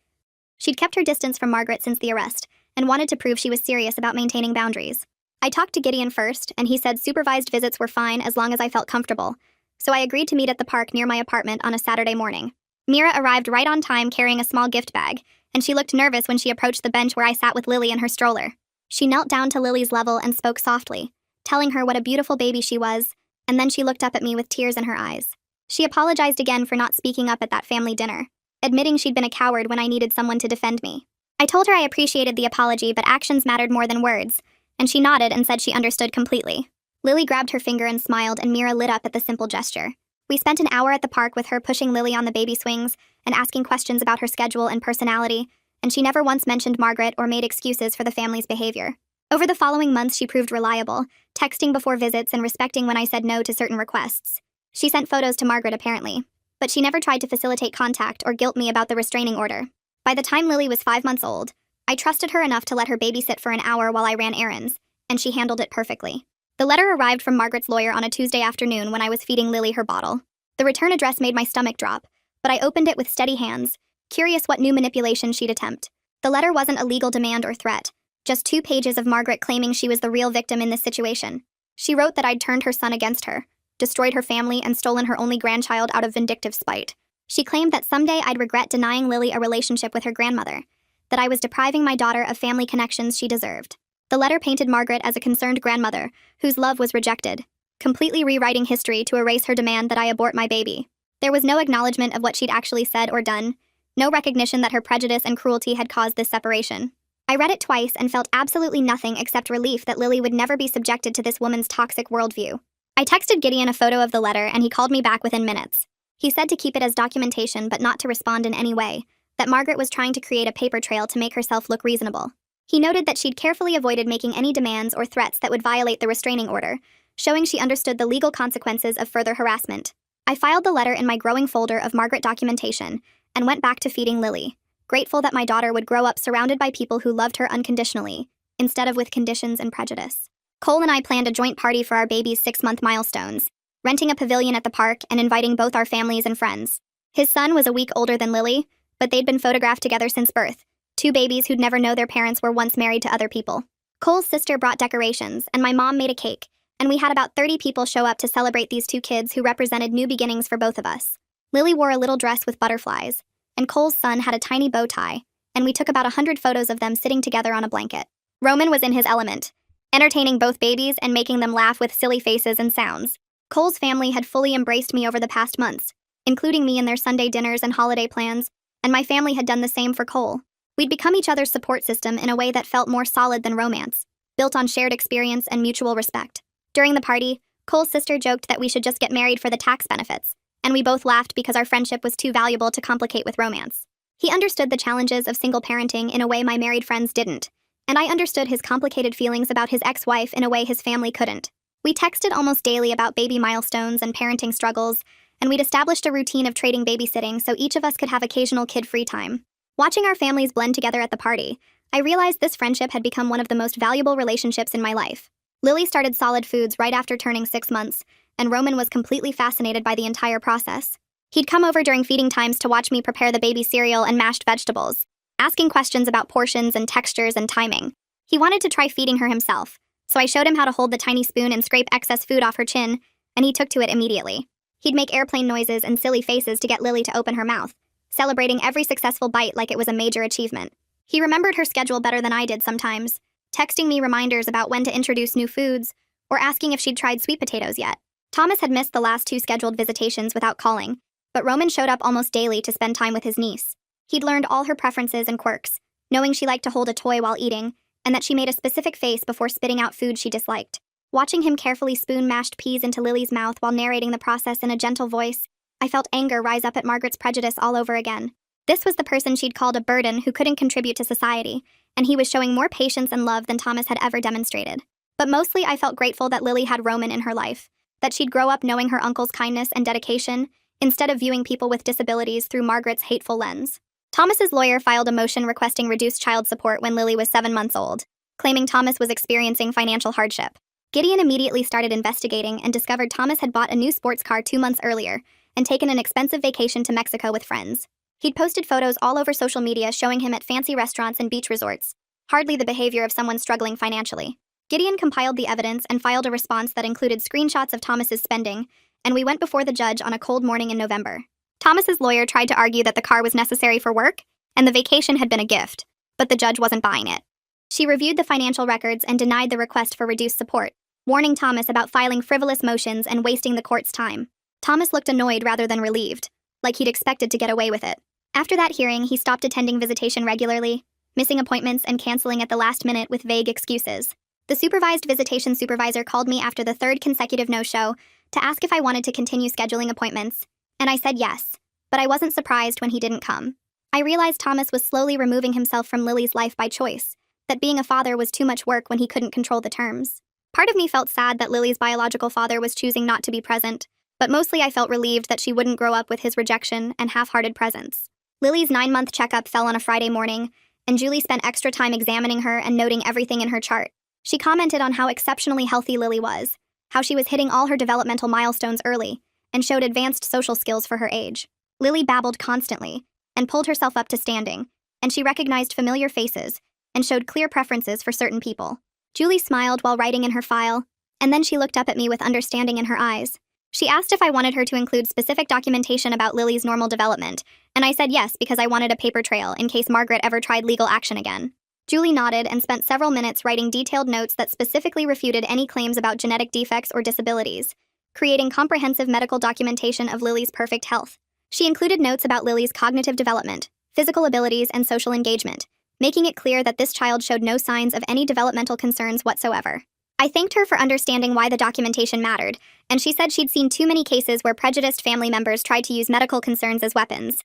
She'd kept her distance from Margaret since the arrest and wanted to prove she was serious about maintaining boundaries. I talked to Gideon first, and he said supervised visits were fine as long as I felt comfortable, so I agreed to meet at the park near my apartment on a Saturday morning. Mira arrived right on time carrying a small gift bag, and she looked nervous when she approached the bench where I sat with Lily in her stroller. She knelt down to Lily's level and spoke softly, telling her what a beautiful baby she was, and then she looked up at me with tears in her eyes. She apologized again for not speaking up at that family dinner, admitting she'd been a coward when I needed someone to defend me. I told her I appreciated the apology, but actions mattered more than words, and she nodded and said she understood completely. Lily grabbed her finger and smiled, and Mira lit up at the simple gesture. We spent an hour at the park with her pushing Lily on the baby swings and asking questions about her schedule and personality, and she never once mentioned Margaret or made excuses for the family's behavior. Over the following months, she proved reliable, texting before visits and respecting when I said no to certain requests. She sent photos to Margaret, apparently, but she never tried to facilitate contact or guilt me about the restraining order. By the time Lily was 5 months old, I trusted her enough to let her babysit for an hour while I ran errands, and she handled it perfectly. The letter arrived from Margaret's lawyer on a Tuesday afternoon when I was feeding Lily her bottle. The return address made my stomach drop, but I opened it with steady hands, curious what new manipulation she'd attempt. The letter wasn't a legal demand or threat, just 2 pages of Margaret claiming she was the real victim in this situation. She wrote that I'd turned her son against her, destroyed her family, and stolen her only grandchild out of vindictive spite. She claimed that someday I'd regret denying Lily a relationship with her grandmother, that I was depriving my daughter of family connections she deserved. The letter painted Margaret as a concerned grandmother whose love was rejected, completely rewriting history to erase her demand that I abort my baby. There was no acknowledgement of what she'd actually said or done, no recognition that her prejudice and cruelty had caused this separation. I read it twice and felt absolutely nothing except relief that Lily would never be subjected to this woman's toxic worldview. I texted Gideon a photo of the letter, and he called me back within minutes. He said to keep it as documentation but not to respond in any way, that Margaret was trying to create a paper trail to make herself look reasonable. He noted that she'd carefully avoided making any demands or threats that would violate the restraining order, showing she understood the legal consequences of further harassment. I filed the letter in my growing folder of Margaret documentation and went back to feeding Lily, grateful that my daughter would grow up surrounded by people who loved her unconditionally, instead of with conditions and prejudice. Cole and I planned a joint party for our baby's 6-month milestones, renting a pavilion at the park and inviting both our families and friends. His son was a week older than Lily, but they'd been photographed together since birth, 2 babies who'd never know their parents were once married to other people. Cole's sister brought decorations, and my mom made a cake, and we had about 30 people show up to celebrate these 2 kids who represented new beginnings for both of us. Lily wore a little dress with butterflies, and Cole's son had a tiny bow tie, and we took about 100 photos of them sitting together on a blanket. Roman was in his element, entertaining both babies and making them laugh with silly faces and sounds. Cole's family had fully embraced me over the past months, including me in their Sunday dinners and holiday plans, and my family had done the same for Cole. We'd become each other's support system in a way that felt more solid than romance, built on shared experience and mutual respect. During the party, Cole's sister joked that we should just get married for the tax benefits, and we both laughed because our friendship was too valuable to complicate with romance. He understood the challenges of single parenting in a way my married friends didn't, and I understood his complicated feelings about his ex-wife in a way his family couldn't. We texted almost daily about baby milestones and parenting struggles, and we'd established a routine of trading babysitting so each of us could have occasional kid-free time. Watching our families blend together at the party, I realized this friendship had become one of the most valuable relationships in my life. Lily started solid foods right after turning 6 months, and Roman was completely fascinated by the entire process. He'd come over during feeding times to watch me prepare the baby cereal and mashed vegetables, asking questions about portions and textures and timing. He wanted to try feeding her himself, So I showed him how to hold the tiny spoon and scrape excess food off her chin, and he took to it immediately. He'd make airplane noises and silly faces to get Lily to open her mouth, celebrating every successful bite like it was a major achievement. He remembered her schedule better than I did sometimes, texting me reminders about when to introduce new foods, or asking if she'd tried sweet potatoes yet. Thomas had missed the last 2 scheduled visitations without calling, but Roman showed up almost daily to spend time with his niece. He'd learned all her preferences and quirks, knowing she liked to hold a toy while eating, and that she made a specific face before spitting out food she disliked. Watching him carefully spoon mashed peas into Lily's mouth while narrating the process in a gentle voice, I felt anger rise up at Margaret's prejudice all over again. This was the person she'd called a burden who couldn't contribute to society, and he was showing more patience and love than Thomas had ever demonstrated. But mostly I felt grateful that Lily had Roman in her life, that she'd grow up knowing her uncle's kindness and dedication, instead of viewing people with disabilities through Margaret's hateful lens. Thomas's lawyer filed a motion requesting reduced child support when Lily was 7 months old, claiming Thomas was experiencing financial hardship. Gideon immediately started investigating and discovered Thomas had bought a new sports car 2 months earlier and taken an expensive vacation to Mexico with friends. He'd posted photos all over social media showing him at fancy restaurants and beach resorts, hardly the behavior of someone struggling financially. Gideon compiled the evidence and filed a response that included screenshots of Thomas's spending, and we went before the judge on a cold morning in November. Thomas's lawyer tried to argue that the car was necessary for work and the vacation had been a gift, but the judge wasn't buying it. She reviewed the financial records and denied the request for reduced support, warning Thomas about filing frivolous motions and wasting the court's time. Thomas looked annoyed rather than relieved, like he'd expected to get away with it. After that hearing, he stopped attending visitation regularly, missing appointments and canceling at the last minute with vague excuses. The supervised visitation supervisor called me after the 3rd consecutive no-show to ask if I wanted to continue scheduling appointments, and I said yes, but I wasn't surprised when he didn't come. I realized Thomas was slowly removing himself from Lily's life by choice, that being a father was too much work when he couldn't control the terms. Part of me felt sad that Lily's biological father was choosing not to be present, but mostly I felt relieved that she wouldn't grow up with his rejection and half-hearted presence. Lily's 9-month checkup fell on a Friday morning, and Julie spent extra time examining her and noting everything in her chart. She commented on how exceptionally healthy Lily was, how she was hitting all her developmental milestones early, and showed advanced social skills for her age. Lily babbled constantly, and pulled herself up to standing, and she recognized familiar faces, and showed clear preferences for certain people. Julie smiled while writing in her file, and then she looked up at me with understanding in her eyes. She asked if I wanted her to include specific documentation about Lily's normal development, and I said yes because I wanted a paper trail in case Margaret ever tried legal action again. Julie nodded and spent several minutes writing detailed notes that specifically refuted any claims about genetic defects or disabilities, creating comprehensive medical documentation of Lily's perfect health. She included notes about Lily's cognitive development, physical abilities, and social engagement, making it clear that this child showed no signs of any developmental concerns whatsoever. I thanked her for understanding why the documentation mattered, and she said she'd seen too many cases where prejudiced family members tried to use medical concerns as weapons.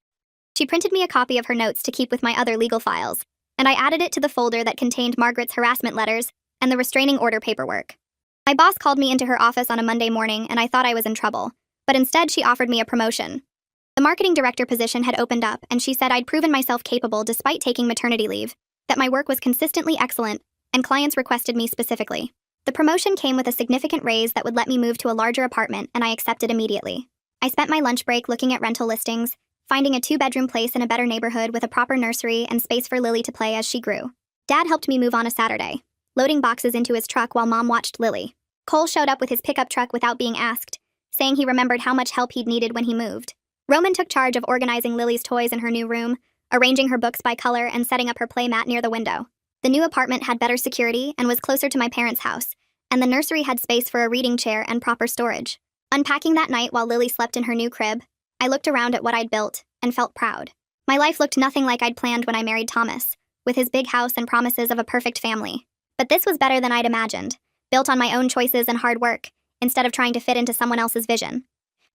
She printed me a copy of her notes to keep with my other legal files, and I added it to the folder that contained Margaret's harassment letters and the restraining order paperwork. My boss called me into her office on a Monday morning, and I thought I was in trouble, but instead she offered me a promotion. The marketing director position had opened up, and she said I'd proven myself capable despite taking maternity leave, that my work was consistently excellent, and clients requested me specifically. The promotion came with a significant raise that would let me move to a larger apartment, and I accepted immediately. I spent my lunch break looking at rental listings, finding a 2-bedroom place in a better neighborhood with a proper nursery and space for Lily to play as she grew. Dad helped me move on a Saturday, loading boxes into his truck while Mom watched Lily. Cole showed up with his pickup truck without being asked, saying he remembered how much help he'd needed when he moved. Roman took charge of organizing Lily's toys in her new room, arranging her books by color and setting up her playmat near the window. The new apartment had better security and was closer to my parents' house, and the nursery had space for a reading chair and proper storage. Unpacking that night while Lily slept in her new crib, I looked around at what I'd built and felt proud. My life looked nothing like I'd planned when I married Thomas, with his big house and promises of a perfect family. But this was better than I'd imagined, built on my own choices and hard work, instead of trying to fit into someone else's vision.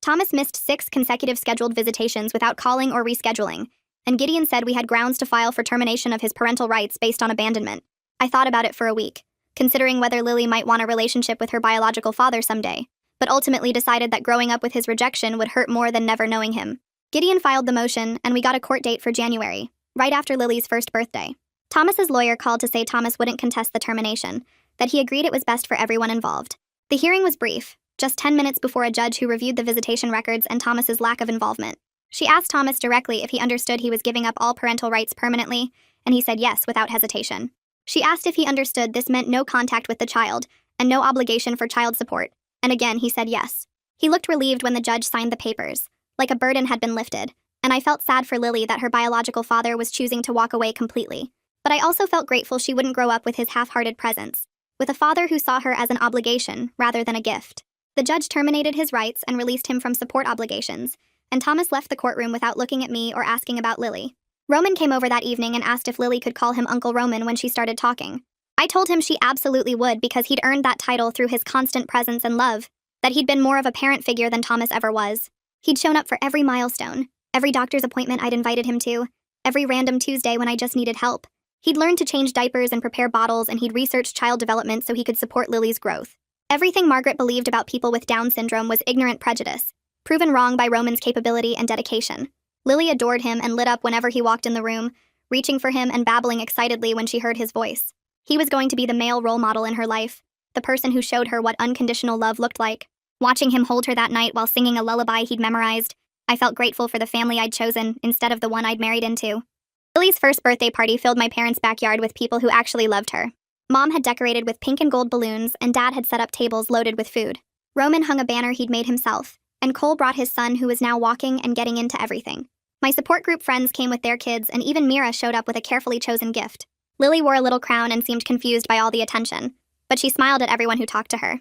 Thomas missed 6 consecutive scheduled visitations without calling or rescheduling, and Gideon said we had grounds to file for termination of his parental rights based on abandonment. I thought about it for a week, considering whether Lily might want a relationship with her biological father someday, but ultimately decided that growing up with his rejection would hurt more than never knowing him. Gideon filed the motion, and we got a court date for January, right after Lily's first birthday. Thomas's lawyer called to say Thomas wouldn't contest the termination, that he agreed it was best for everyone involved. The hearing was brief, just 10 minutes before a judge who reviewed the visitation records and Thomas's lack of involvement. She asked Thomas directly if he understood he was giving up all parental rights permanently, and he said yes without hesitation. She asked if he understood this meant no contact with the child and no obligation for child support, and again he said yes. He looked relieved when the judge signed the papers, like a burden had been lifted, and I felt sad for Lily that her biological father was choosing to walk away completely. But I also felt grateful she wouldn't grow up with his half-hearted presence, with a father who saw her as an obligation rather than a gift. The judge terminated his rights and released him from support obligations, and Thomas left the courtroom without looking at me or asking about Lily. Roman came over that evening and asked if Lily could call him Uncle Roman when she started talking. I told him she absolutely would because he'd earned that title through his constant presence and love, that he'd been more of a parent figure than Thomas ever was. He'd shown up for every milestone, every doctor's appointment I'd invited him to, every random Tuesday when I just needed help. He'd learned to change diapers and prepare bottles, and he'd researched child development so he could support Lily's growth. Everything Margaret believed about people with Down syndrome was ignorant prejudice, proven wrong by Roman's capability and dedication. Lily adored him and lit up whenever he walked in the room, reaching for him and babbling excitedly when she heard his voice. He was going to be the male role model in her life, the person who showed her what unconditional love looked like. Watching him hold her that night while singing a lullaby he'd memorized, I felt grateful for the family I'd chosen instead of the one I'd married into. Lily's first birthday party filled my parents' backyard with people who actually loved her. Mom had decorated with pink and gold balloons, and Dad had set up tables loaded with food. Roman hung a banner he'd made himself, and Cole brought his son who was now walking and getting into everything. My support group friends came with their kids, and even Mira showed up with a carefully chosen gift. Lily wore a little crown and seemed confused by all the attention, but she smiled at everyone who talked to her.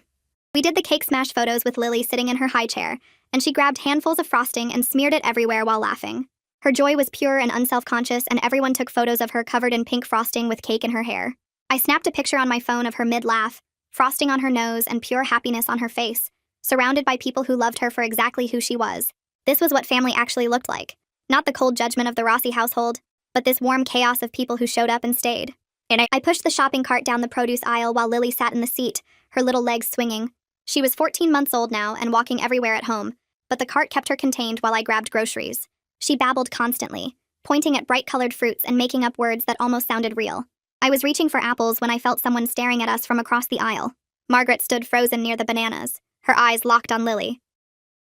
We did the cake smash photos with Lily sitting in her high chair, and she grabbed handfuls of frosting and smeared it everywhere while laughing. Her joy was pure and unself-conscious, and everyone took photos of her covered in pink frosting with cake in her hair. I snapped a picture on my phone of her mid-laugh, frosting on her nose and pure happiness on her face, surrounded by people who loved her for exactly who she was. This was what family actually looked like. Not the cold judgment of the Rossi household, but this warm chaos of people who showed up and stayed. I pushed the shopping cart down the produce aisle while Lily sat in the seat, her little legs swinging. She was 14 months old now and walking everywhere at home, but the cart kept her contained while I grabbed groceries. She babbled constantly, pointing at bright-colored fruits and making up words that almost sounded real. I was reaching for apples when I felt someone staring at us from across the aisle. Margaret stood frozen near the bananas, her eyes locked on Lily.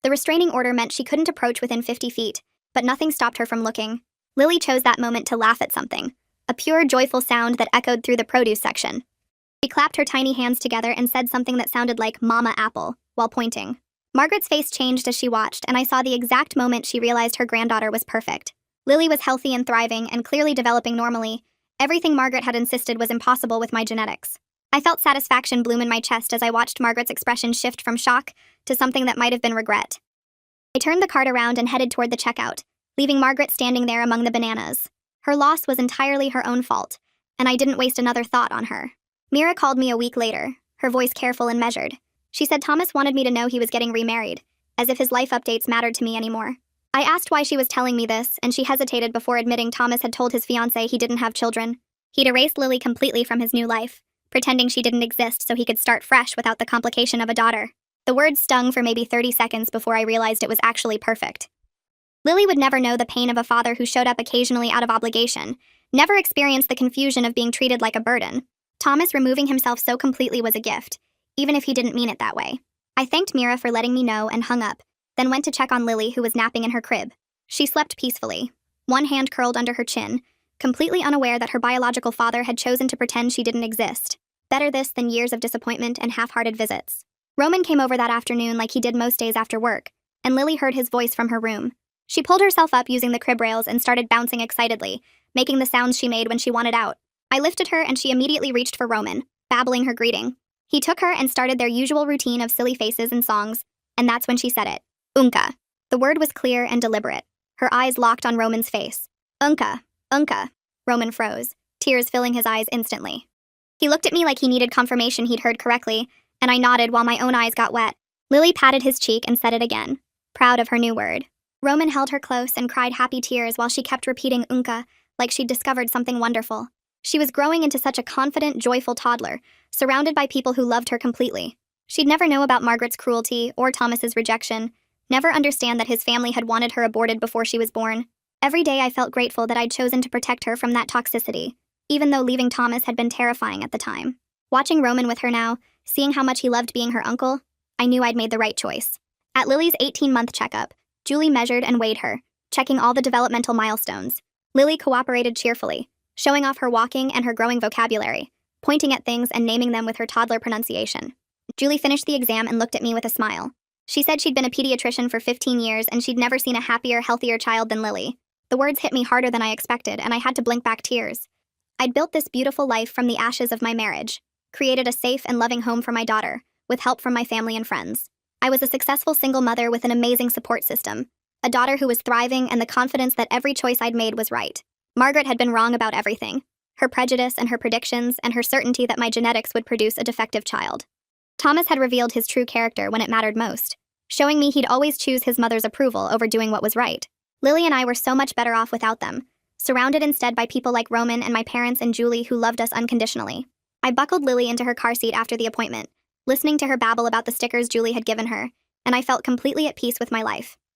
The restraining order meant she couldn't approach within 50 feet, but nothing stopped her from looking. Lily chose that moment to laugh at something, a pure, joyful sound that echoed through the produce section. She clapped her tiny hands together and said something that sounded like Mama Apple, while pointing. Margaret's face changed as she watched, and I saw the exact moment she realized her granddaughter was perfect. Lily was healthy and thriving and clearly developing normally. Everything Margaret had insisted was impossible with my genetics. I felt satisfaction bloom in my chest as I watched Margaret's expression shift from shock to something that might have been regret. I turned the cart around and headed toward the checkout, leaving Margaret standing there among the bananas. Her loss was entirely her own fault, and I didn't waste another thought on her. Mira called me a week later, her voice careful and measured. She said Thomas wanted me to know he was getting remarried, as if his life updates mattered to me anymore. I asked why she was telling me this, and she hesitated before admitting Thomas had told his fiancée he didn't have children. He'd erased Lily completely from his new life, pretending she didn't exist so he could start fresh without the complication of a daughter. The words stung for maybe 30 seconds before I realized it was actually perfect. Lily would never know the pain of a father who showed up occasionally out of obligation, never experienced the confusion of being treated like a burden. Thomas removing himself so completely was a gift, even if he didn't mean it that way. I thanked Mira for letting me know and hung up, then went to check on Lily, who was napping in her crib. She slept peacefully, one hand curled under her chin, completely unaware that her biological father had chosen to pretend she didn't exist. Better this than years of disappointment and half-hearted visits. Roman came over that afternoon like he did most days after work, and Lily heard his voice from her room. She pulled herself up using the crib rails and started bouncing excitedly, making the sounds she made when she wanted out. I lifted her and she immediately reached for Roman, babbling her greeting. He took her and started their usual routine of silly faces and songs, and that's when she said it. Unka. The word was clear and deliberate. Her eyes locked on Roman's face. Unka. Unka. Roman froze, tears filling his eyes instantly. He looked at me like he needed confirmation he'd heard correctly, and I nodded while my own eyes got wet. Lily patted his cheek and said it again, proud of her new word. Roman held her close and cried happy tears while she kept repeating Unka, like she'd discovered something wonderful. She was growing into such a confident, joyful toddler, surrounded by people who loved her completely. She'd never know about Margaret's cruelty or Thomas's rejection, never understand that his family had wanted her aborted before she was born. Every day I felt grateful that I'd chosen to protect her from that toxicity, even though leaving Thomas had been terrifying at the time. Watching Roman with her now, seeing how much he loved being her uncle, I knew I'd made the right choice. At Lily's 18-month checkup, Julie measured and weighed her, checking all the developmental milestones. Lily cooperated cheerfully, showing off her walking and her growing vocabulary, pointing at things and naming them with her toddler pronunciation. Julie finished the exam and looked at me with a smile. She said she'd been a pediatrician for 15 years and she'd never seen a happier, healthier child than Lily. The words hit me harder than I expected, and I had to blink back tears. I'd built this beautiful life from the ashes of my marriage, created a safe and loving home for my daughter, with help from my family and friends. I was a successful single mother with an amazing support system, a daughter who was thriving and the confidence that every choice I'd made was right. Margaret had been wrong about everything, her prejudice and her predictions and her certainty that my genetics would produce a defective child. Thomas had revealed his true character when it mattered most, showing me he'd always choose his mother's approval over doing what was right. Lily and I were so much better off without them, surrounded instead by people like Roman and my parents and Julie who loved us unconditionally. I buckled Lily into her car seat after the appointment, listening to her babble about the stickers Julie had given her, and I felt completely at peace with my life.